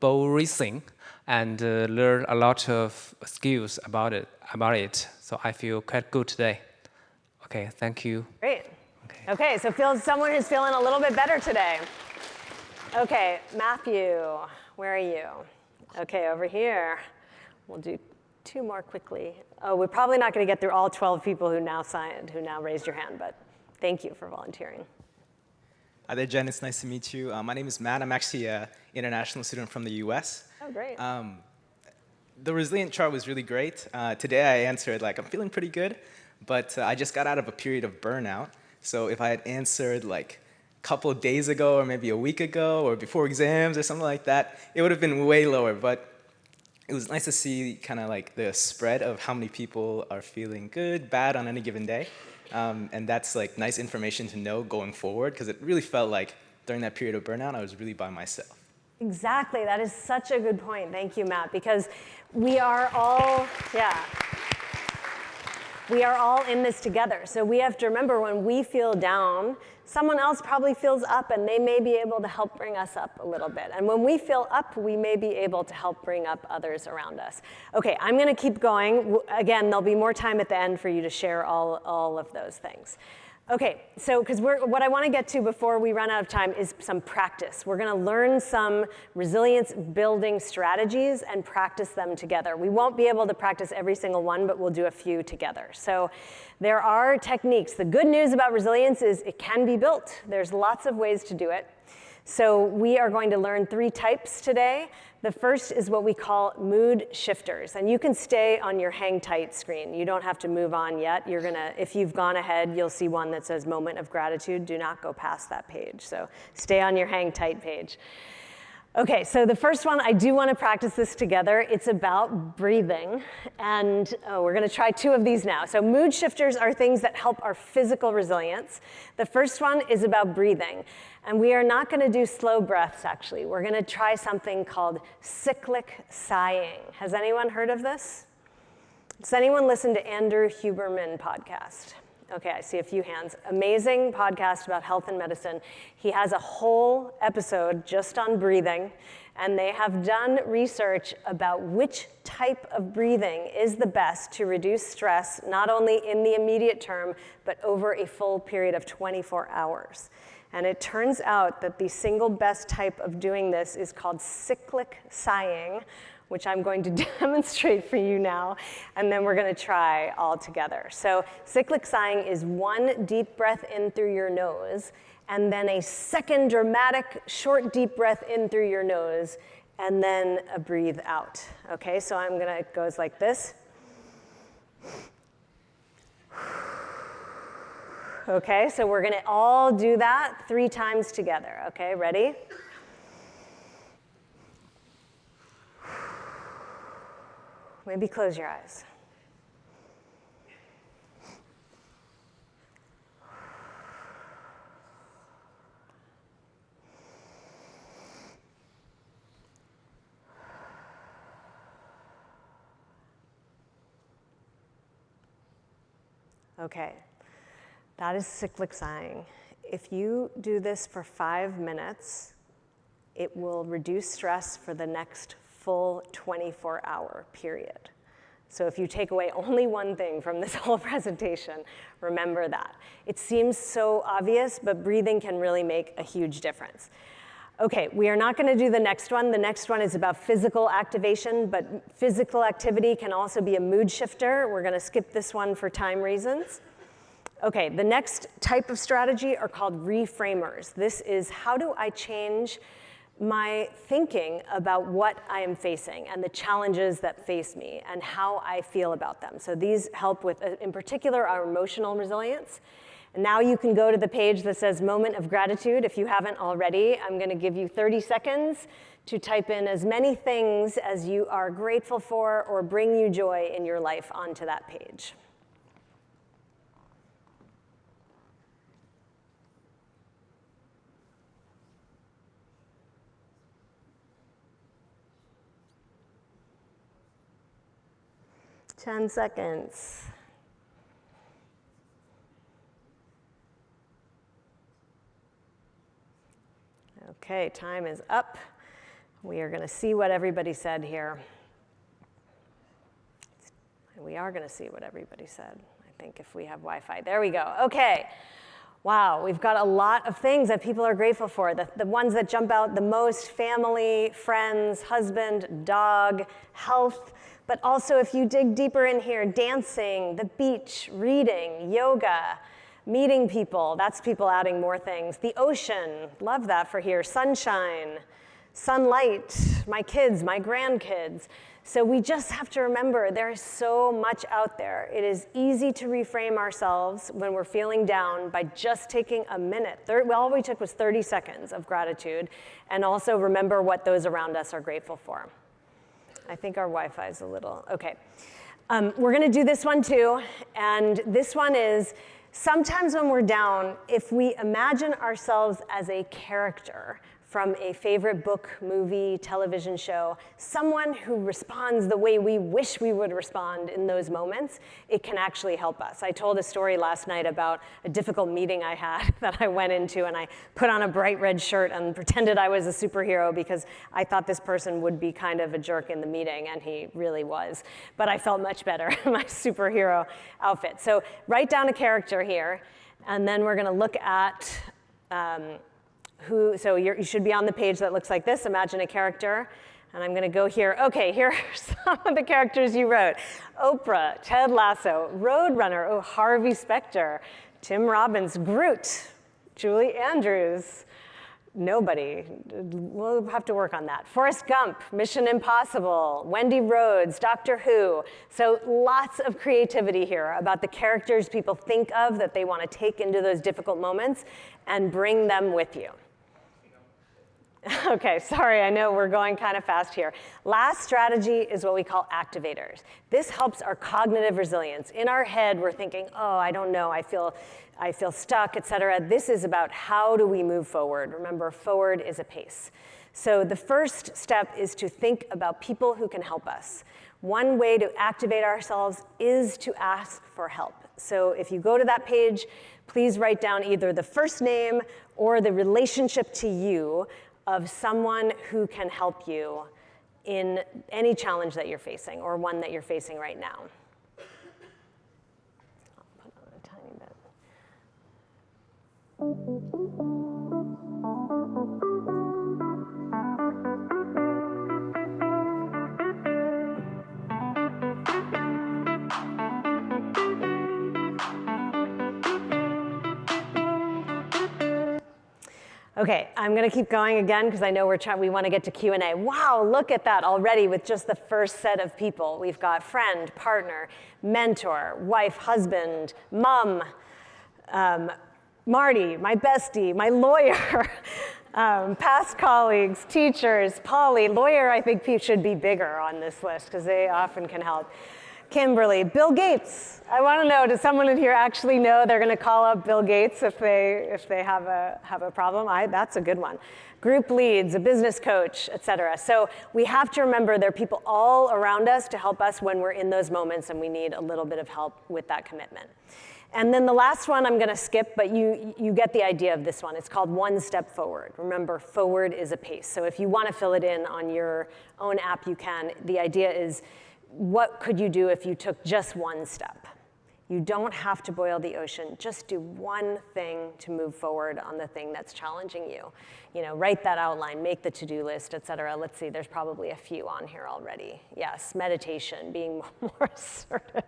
bow racing and learn a lot of skills about it. So I feel quite good today. Okay, thank you. Great. Okay, so someone who's feeling a little bit better today. Okay, Matthew, where are you? Okay, over here. We'll do 2 more quickly. Oh, we're probably not going to get through all 12 people who now raised your hand, but thank you for volunteering. Hi there, Jen. It's nice to meet you. My name is Matt. I'm actually an international student from the US. Oh, great. The resilient chart was really great. Today I answered I'm feeling pretty good, but I just got out of a period of burnout. So if I had answered a couple of days ago, or maybe a week ago, or before exams or something like that, it would have been way lower. But it was nice to see kind of the spread of how many people are feeling good, bad on any given day. And that's nice information to know going forward, because it really felt like during that period of burnout, I was really by myself. Exactly, that is such a good point. Thank you, Matt, because we are all, we are all in this together. So we have to remember when we feel down, someone else probably feels up and they may be able to help bring us up a little bit. And when we feel up, we may be able to help bring up others around us. Okay, I'm gonna keep going. Again, there'll be more time at the end for you to share all of those things. Okay, so because what I want to get to before we run out of time is some practice. We're going to learn some resilience building strategies and practice them together. We won't be able to practice every single one, but we'll do a few together. So there are techniques. The good news about resilience is it can be built. There's lots of ways to do it. So we are going to learn 3 types today. The first is what we call mood shifters. And you can stay on your hang tight screen. You don't have to move on yet. You're gonna, if you've gone ahead, you'll see one that says moment of gratitude. Do not go past that page. So stay on your hang tight page. Okay, so the first one, I do want to practice this together. It's about breathing. And we're going to try 2 of these now. So mood shifters are things that help our physical resilience. The first one is about breathing. And we are not going to do slow breaths, actually. We're going to try something called cyclic sighing. Has anyone heard of this? Does anyone listen to Andrew Huberman podcast? Okay, I see a few hands. Amazing podcast about health and medicine. He has a whole episode just on breathing, and they have done research about which type of breathing is the best to reduce stress, not only in the immediate term, but over a full period of 24 hours. And it turns out that the single best type of doing this is called cyclic sighing, which I'm going to demonstrate for you now, and then we're going to try all together. So cyclic sighing is 1 deep breath in through your nose, and then a second dramatic short deep breath in through your nose, and then a breathe out. Okay, so it goes like this. Okay, so we're going to all do that 3 times together. Okay, ready? Maybe close your eyes. Okay, that is cyclic sighing. If you do this for 5 minutes, it will reduce stress for the next full 24-hour period. So if you take away only one thing from this whole presentation, remember that. It seems so obvious, but breathing can really make a huge difference. Okay, we are not going to do the next one. The next one is about physical activation, but physical activity can also be a mood shifter. We're going to skip this one for time reasons. Okay, the next type of strategy are called reframers. This is how do I change my thinking about what I am facing and the challenges that face me and how I feel about them. So these help with, in particular, our emotional resilience. And now you can go to the page that says moment of gratitude. If you haven't already, I'm going to give you 30 seconds to type in as many things as you are grateful for or bring you joy in your life onto that page. Ten seconds. Okay, time is up. We are going to see what everybody said here. We are going to see what everybody said, I think, if we have Wi-Fi. There we go. Okay. Wow, we've got a lot of things that people are grateful for. The ones that jump out the most: family, friends, husband, dog, health. But also, if you dig deeper in here, dancing, the beach, reading, yoga, meeting people. That's people adding more things. The ocean, love that for here. Sunshine, sunlight, my kids, my grandkids. So we just have to remember there is so much out there. It is easy to reframe ourselves when we're feeling down by just taking a minute. All we took was 30 seconds of gratitude, and also remember what those around us are grateful for. I think our Wi-Fi is a little, okay. We're gonna do this one too, and this one is, sometimes when we're down, if we imagine ourselves as a character from a favorite book, movie, television show, someone who responds the way we wish we would respond in those moments, it can actually help us. I told a story last night about a difficult meeting I had that I went into, and I put on a bright red shirt and pretended I was a superhero because I thought this person would be kind of a jerk in the meeting, and he really was. But I felt much better in my superhero outfit. So write down a character here, and then we're gonna look at so you should be on the page that looks like this. Imagine a character. And I'm going to go here. OK, here are some of the characters you wrote. Oprah, Ted Lasso, Roadrunner, oh, Harvey Specter, Tim Robbins, Groot, Julie Andrews, nobody. We'll have to work on that. Forrest Gump, Mission Impossible, Wendy Rhodes, Doctor Who. So lots of creativity here about the characters people think of that they want to take into those difficult moments and bring them with you. Okay, sorry, I know we're going kind of fast here. Last strategy is what we call activators. This helps our cognitive resilience. In our head, we're thinking, oh, I don't know, I feel stuck, et cetera. This is about how do we move forward. Remember, forward is a pace. So the first step is to think about people who can help us. One way to activate ourselves is to ask for help. So if you go to that page, please write down either the first name or the relationship to you of someone who can help you in any challenge that you're facing or one that you're facing right now. I'll put on a tiny bit. Okay, I'm going to keep going again because I know we want to get to Q&A. Wow, look at that already with just the first set of people. We've got friend, partner, mentor, wife, husband, mom, Marty, my bestie, my lawyer, past colleagues, teachers, Polly. Lawyer, I think should be bigger on this list because they often can help. Kimberly, Bill Gates. I want to know, does someone in here actually know they're going to call up Bill Gates if they have a problem? That's a good one. Group leads, a business coach, et cetera. So we have to remember there are people all around us to help us when we're in those moments and we need a little bit of help with that commitment. And then the last one I'm going to skip, but you get the idea of this one. It's called One Step Forward. Remember, forward is a pace. So if you want to fill it in on your own app, you can. The idea is, what could you do if you took just one step? You don't have to boil the ocean. Just do one thing to move forward on the thing that's challenging you. Write that outline, make the to-do list, et cetera. Let's see, there's probably a few on here already. Yes, meditation, being more assertive.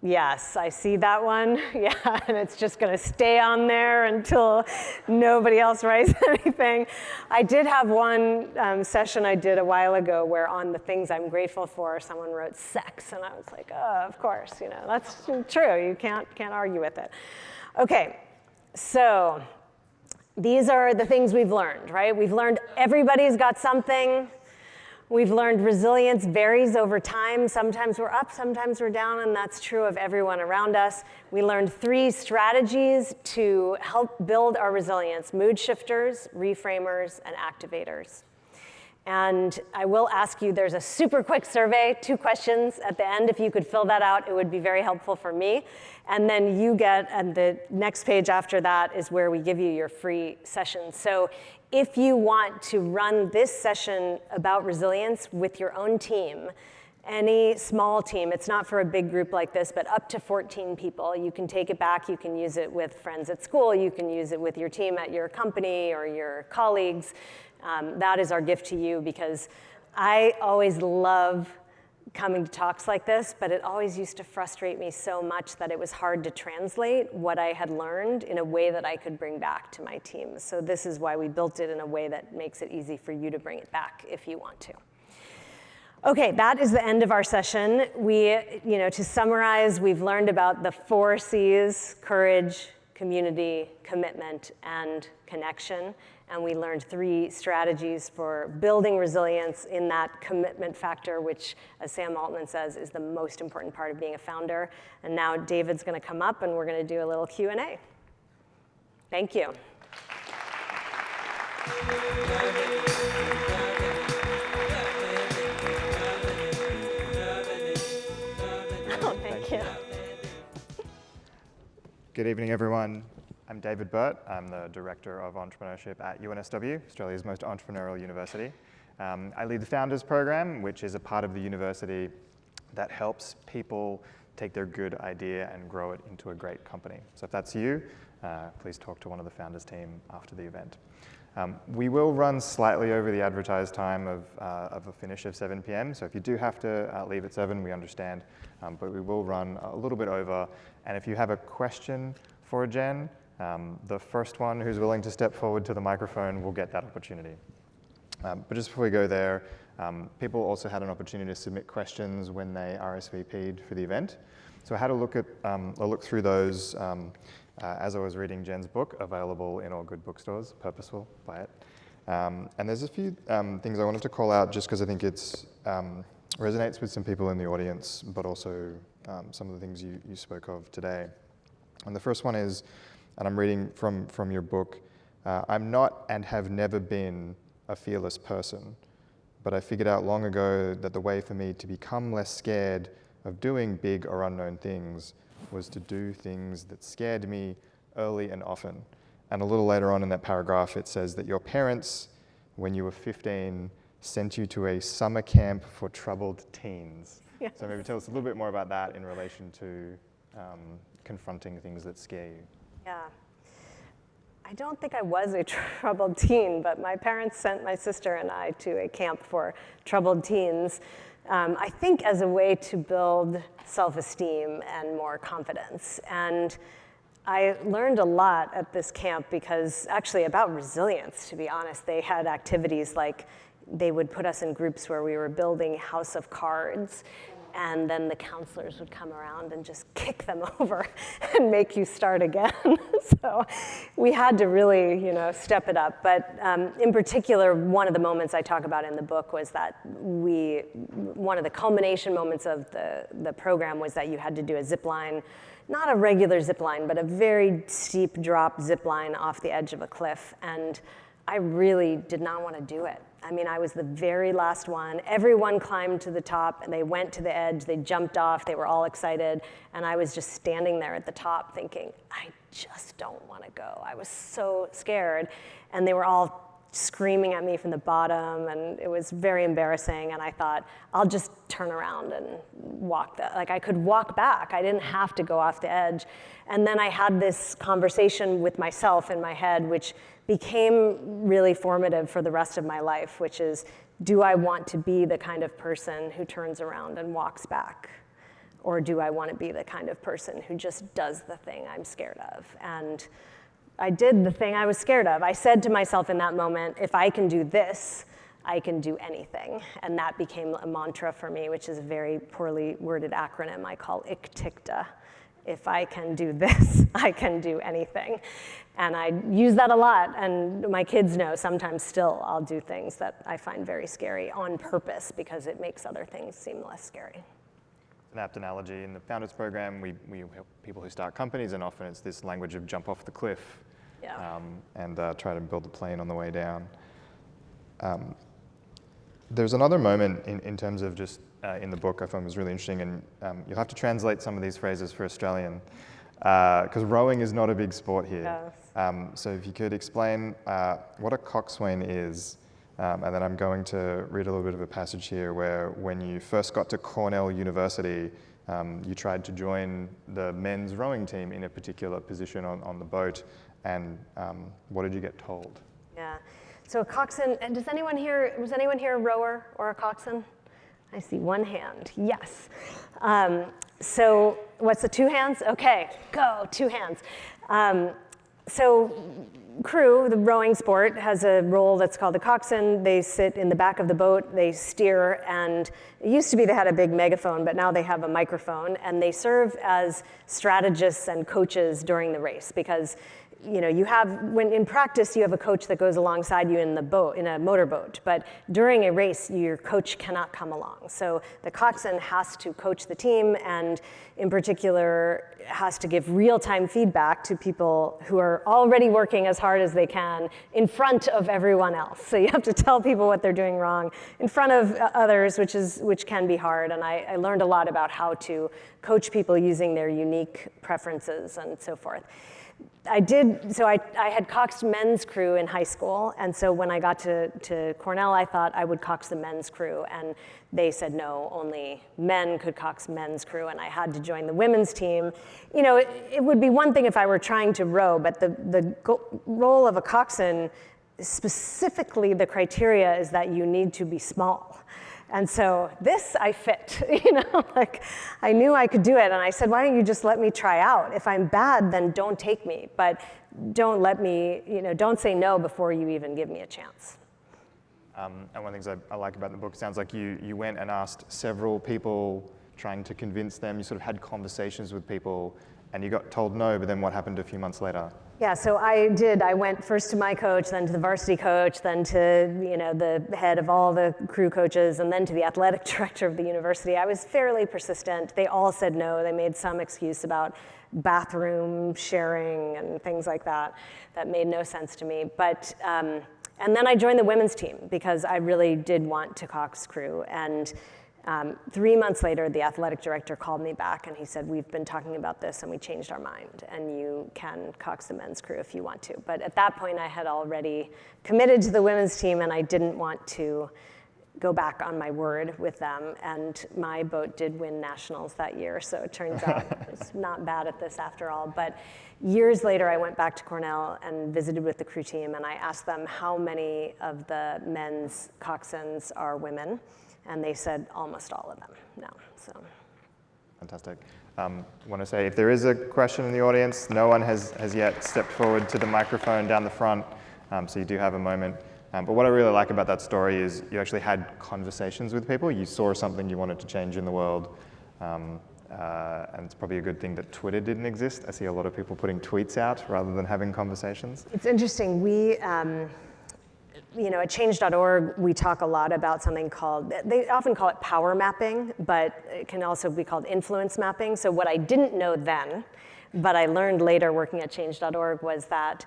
Yes, I see that one. Yeah, and it's just going to stay on there until nobody else writes anything. I did have one session I did a while ago where on the things I'm grateful for, someone wrote sex, and I was like, oh, of course, that's true. You can't argue with it. Okay, so these are the things we've learned, right? We've learned everybody's got something. We've learned resilience varies over time. Sometimes we're up, sometimes we're down, and that's true of everyone around us. We learned 3 strategies to help build our resilience: mood shifters, reframers, and activators. And I will ask you, there's a super quick survey, 2 questions at the end. If you could fill that out, it would be very helpful for me. And then you get, and the next page after that is where we give you your free session. So if you want to run this session about resilience with your own team, any small team, it's not for a big group like this, but up to 14 people, you can take it back, you can use it with friends at school, you can use it with your team at your company or your colleagues. That is our gift to you, because I always love coming to talks like this, but it always used to frustrate me so much that it was hard to translate what I had learned in a way that I could bring back to my team. So this is why we built it in a way that makes it easy for you to bring it back if you want to. Okay, that is the end of our session. To summarize, we've learned about the 4 C's: courage, community, commitment, and connection. And we learned 3 strategies for building resilience in that commitment factor, which, as Sam Altman says, is the most important part of being a founder. And now David's going to come up, and we're going to do a little Q&A. Thank you. Oh, thank you. Good evening, everyone. I'm David Burt. I'm the Director of Entrepreneurship at UNSW, Australia's most entrepreneurial university. I lead the Founders Program, which is a part of the university that helps people take their good idea and grow it into a great company. So if that's you, please talk to one of the Founders team after the event. We will run slightly over the advertised time of a finish of 7 p.m. So if you do have to leave at 7, we understand, but we will run a little bit over. And if you have a question for Jen, the first one who's willing to step forward to the microphone will get that opportunity. But just before we go there, people also had an opportunity to submit questions when they RSVP'd for the event. So I had a look through those as I was reading Jen's book, available in all good bookstores. Purposeful, buy it. And there's a few things I wanted to call out just because I think it's resonates with some people in the audience, but also some of the things you spoke of today. And the first one is, and I'm reading from your book, I'm not and have never been a fearless person, but I figured out long ago that the way for me to become less scared of doing big or unknown things was to do things that scared me early and often. And a little later on in that paragraph, it says that your parents, when you were 15, sent you to a summer camp for troubled teens. Yes. So maybe tell us a little bit more about that in relation to confronting things that scare you. Yeah. I don't think I was a troubled teen, but my parents sent my sister and I to a camp for troubled teens, I think as a way to build self-esteem and more confidence. And I learned a lot at this camp because actually about resilience, to be honest. They had activities like they would put us in groups where we were building house of cards, and then the counselors would come around and just kick them over and make you start again. So we had to really, step it up. But in particular, one of the moments I talk about in the book was that one of the culmination moments of the program was that you had to do a zip line, not a regular zip line, but a very steep drop zip line off the edge of a cliff. And I really did not want to do it. I mean, I was the very last one. Everyone climbed to the top, and they went to the edge. They jumped off. They were all excited. And I was just standing there at the top thinking, I just don't want to go. I was so scared. And they were all screaming at me from the bottom, and it was very embarrassing. And I thought, I'll just turn around and walk. I could walk back. I didn't have to go off the edge. And then I had this conversation with myself in my head, which became really formative for the rest of my life, which is, do I want to be the kind of person who turns around and walks back? Or do I want to be the kind of person who just does the thing I'm scared of? And I did the thing I was scared of. I said to myself in that moment, if I can do this, I can do anything. And that became a mantra for me, which is a very poorly worded acronym I call ICTICTA. If I can do this, I can do anything. And I use that a lot, and my kids know sometimes still I'll do things that I find very scary on purpose because it makes other things seem less scary. An apt analogy. In the Founders Program, we help people who start companies, and often it's this language of jump off the cliff and try to build a plane on the way down. There's another moment in terms of just in the book I found was really interesting, and you'll have to translate some of these phrases for Australian, because rowing is not a big sport here. Yes. So if you could explain what a coxswain is, and then I'm going to read a little bit of a passage here where when you first got to Cornell University, you tried to join the men's rowing team in a particular position on the boat, and what did you get told? Yeah. So a coxswain, and was anyone here a rower or a coxswain? I see one hand, yes. So what's the two hands? Okay, go, two hands. So crew, the rowing sport, has a role that's called the coxswain. They sit in the back of the boat, they steer, and it used to be they had a big megaphone, but now they have a microphone, and they serve as strategists and coaches during the race because you have, when in practice, you have a coach that goes alongside you in the boat, in a motorboat, but during a race, your coach cannot come along. So the coxswain has to coach the team, and in particular, has to give real-time feedback to people who are already working as hard as they can in front of everyone else. So you have to tell people what they're doing wrong in front of others, which can be hard, and I learned a lot about how to coach people using their unique preferences and so forth. I had coxed men's crew in high school, and so when I got to Cornell, I thought I would cox the men's crew, and they said no, only men could cox men's crew, and I had to join the women's team. It would be one thing if I were trying to row, but the role of a coxswain, specifically the criteria is that you need to be small. And so this I fit, like I knew I could do it. And I said, why don't you just let me try out? If I'm bad, then don't take me. But don't let me, don't say no before you even give me a chance. And one of the things I like about the book, sounds like you went and asked several people, trying to convince them. You sort of had conversations with people, and you got told no, but then what happened a few months later? Yeah, so I did. I went first to my coach, then to the varsity coach, then to the head of all the crew coaches, and then to the athletic director of the university. I was fairly persistent. They all said no. They made some excuse about bathroom sharing and things like that. That made no sense to me. But and then I joined the women's team because I really did want to cox crew. And 3 months later, the athletic director called me back and he said, we've been talking about this and we changed our mind, and you can cox the men's crew if you want to. But at that point, I had already committed to the women's team, and I didn't want to go back on my word with them. And my boat did win nationals that year, so it turns out it's not bad at this after all. But years later, I went back to Cornell and visited with the crew team, and I asked them how many of the men's coxswains are women. And they said almost all of them now. So. Fantastic. I want to say, if there is a question in the audience, no one has yet stepped forward to the microphone down the front, so you do have a moment. But what I really like about that story is you actually had conversations with people. You saw something you wanted to change in the world, and it's probably a good thing that Twitter didn't exist. I see a lot of people putting tweets out rather than having conversations. It's interesting. We, at change.org, we talk a lot about something called, they often call it power mapping, but it can also be called influence mapping. So what I didn't know then, but I learned later working at change.org, was that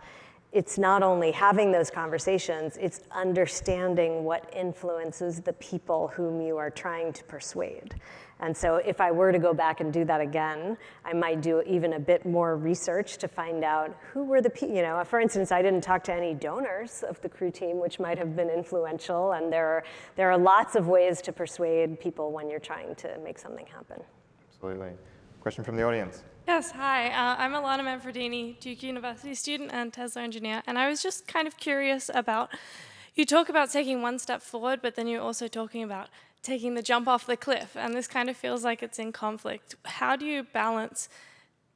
it's not only having those conversations, it's understanding what influences the people whom you are trying to persuade. And so if I were to go back and do that again, I might do even a bit more research to find out who were the people. For instance, I didn't talk to any donors of the crew team, which might have been influential. And there are lots of ways to persuade people when you're trying to make something happen. Absolutely. Question from the audience. Yes, hi. I'm Alana Manfredini, Duke University student and Tesla engineer. And I was just kind of curious about, you talk about taking one step forward, but then you're also talking about taking the jump off the cliff, and this kind of feels like it's in conflict. How do you balance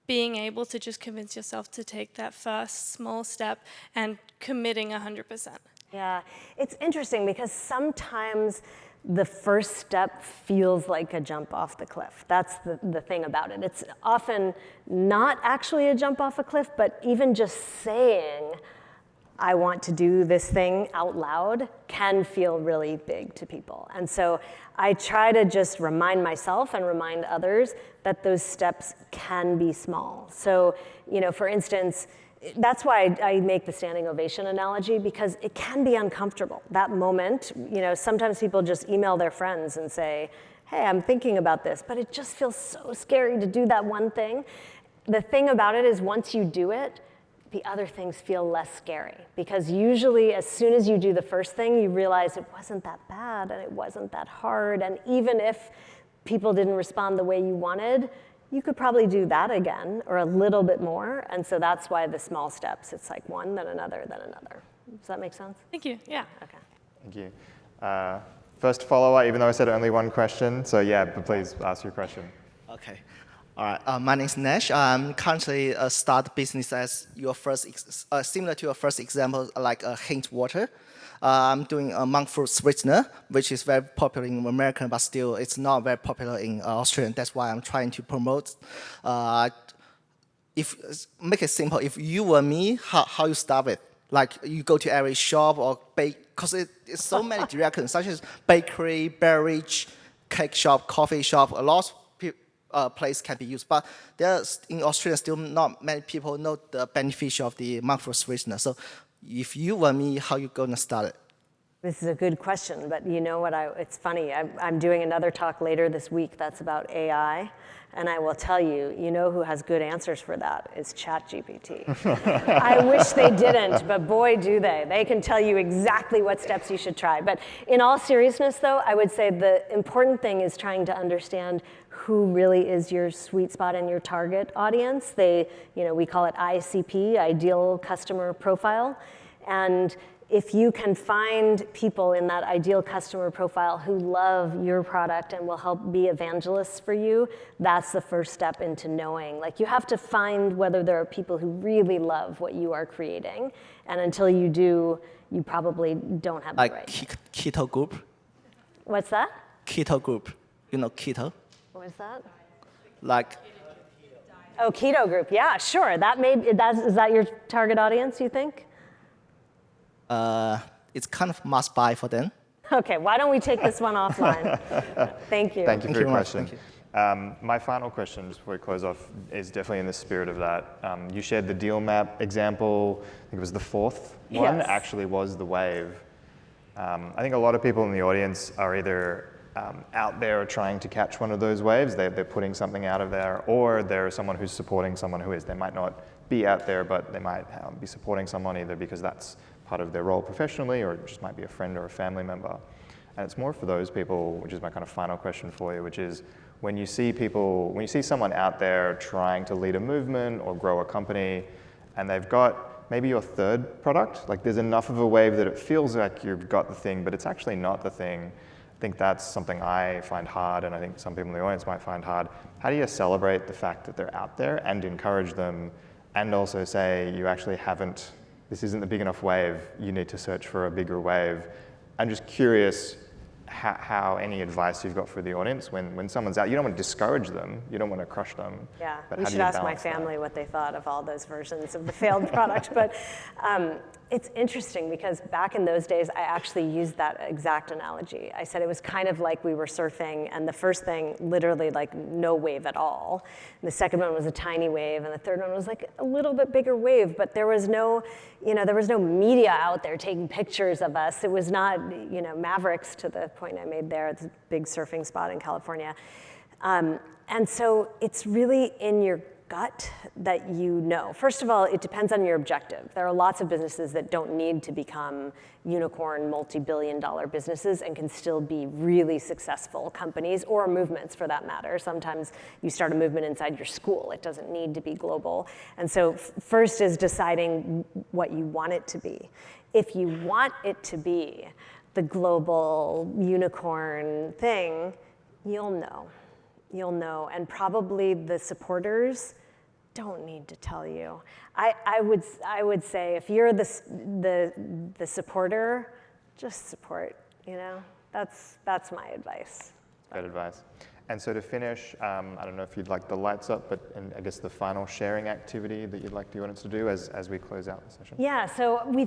being able to just convince yourself to take that first small step and committing 100%? Yeah, it's interesting because sometimes the first step feels like a jump off the cliff. That's the thing about it. It's often not actually a jump off a cliff, but even just saying, I want to do this thing out loud can feel really big to people. And so I try to just remind myself and remind others that those steps can be small. So, for instance, that's why I make the standing ovation analogy, because it can be uncomfortable. That moment, sometimes people just email their friends and say, hey, I'm thinking about this, but it just feels so scary to do that one thing. The thing about it is once you do it, the other things feel less scary, because usually as soon as you do the first thing, you realize it wasn't that bad and it wasn't that hard. And even if people didn't respond the way you wanted, you could probably do that again or a little bit more. And so that's why the small steps, it's like one, then another, then another. Does that make sense? Thank you, yeah. Okay. Thank you. First follower, even though I said only one question, so yeah, but please ask your question. Okay. All right. My name is Nash. I'm currently start business as your first, similar to your first example, like Hint Water. I'm doing a monk fruit sweetener, which is very popular in America, but still it's not very popular in Australia. That's why I'm trying to promote if make it simple, if you were me, how you start it? Like you go to every shop or bake, because it's so many directions, such as bakery, beverage, cake shop, coffee shop. A lot of place can be used, but there's in Australia still not many people know the benefit of the monk fruit sweetener. So, if you were me, how you gonna start it? This is a good question, but you know what? It's funny. I'm doing another talk later this week that's about AI, and I will tell you, you know who has good answers for that is ChatGPT. I wish they didn't, but boy, do they. They can tell you exactly what steps you should try. But in all seriousness, though, I would say the important thing is trying to understand who really is your sweet spot and your target audience. We call it ICP, Ideal Customer Profile, and if you can find people in that ideal customer profile who love your product and will help be evangelists for you, that's the first step into knowing. Like you have to find whether there are people who really love what you are creating. And until you do, you probably don't have the right. Like keto group? What's that? Keto group. You know keto? What is that? Like. Oh, keto group. Yeah, sure. Is that your target audience, you think? It's kind of must buy for them. Okay, why don't we take this one offline? Thank you. Thank you for your question. Thank you. My final question, just before we close off, is definitely in the spirit of that. You shared the deal map example. I think it was the fourth one, Yes. actually was the wave. I think a lot of people in the audience are either out there trying to catch one of those waves, they're putting something out of there, or they're someone who's supporting someone who is. They might not be out there, but they might be supporting someone either because that's part of their role professionally, or it just might be a friend or a family member. And it's more for those people, which is my kind of final question for you, which is when you see someone out there trying to lead a movement or grow a company, and they've got maybe your third product, like there's enough of a wave that it feels like you've got the thing, but it's actually not the thing. I think that's something I find hard, and I think some people in the audience might find hard. How do you celebrate the fact that they're out there and encourage them, and also say you actually haven't, this isn't the big enough wave, you need to search for a bigger wave? I'm just curious how any advice you've got for the audience when someone's out. You don't want to discourage them, you don't want to crush them. Yeah, but we how do should you ask my balance that? family what they thought of all those versions of the failed product. But it's interesting because back in those days, I actually used that exact analogy. I said it was kind of like we were surfing, and the first thing, literally like no wave at all. And the second one was a tiny wave, and the third one was like a little bit bigger wave, but there was no media out there taking pictures of us. It was not, Mavericks, to the point I made there. It's a big surfing spot in California. And so it's really in your gut that you know. First of all, it depends on your objective. There are lots of businesses that don't need to become unicorn, multi-billion-dollar businesses and can still be really successful companies, or movements for that matter. Sometimes you start a movement inside your school. It doesn't need to be global. And so first is deciding what you want it to be. If you want it to be the global unicorn thing, you'll know. You'll know, and probably the supporters don't need to tell you. I would say if you're the supporter, just support. That's my advice. Great advice. And so to finish, I don't know if you'd like the lights up, but I guess the final sharing activity that you'd like the audience to do as we close out the session. Yeah, so we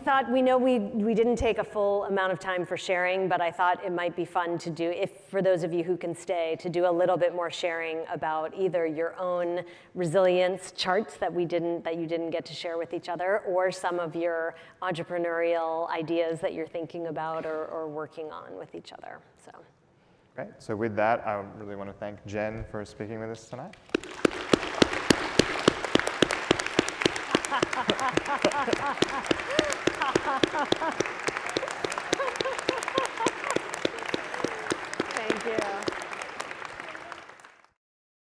didn't take a full amount of time for sharing, but I thought it might be fun to do, for those of you who can stay, to do a little bit more sharing about either your own resilience charts that you didn't get to share with each other, or some of your entrepreneurial ideas that you're thinking about or working on with each other. So. Great. So with that, I really want to thank Jen for speaking with us tonight.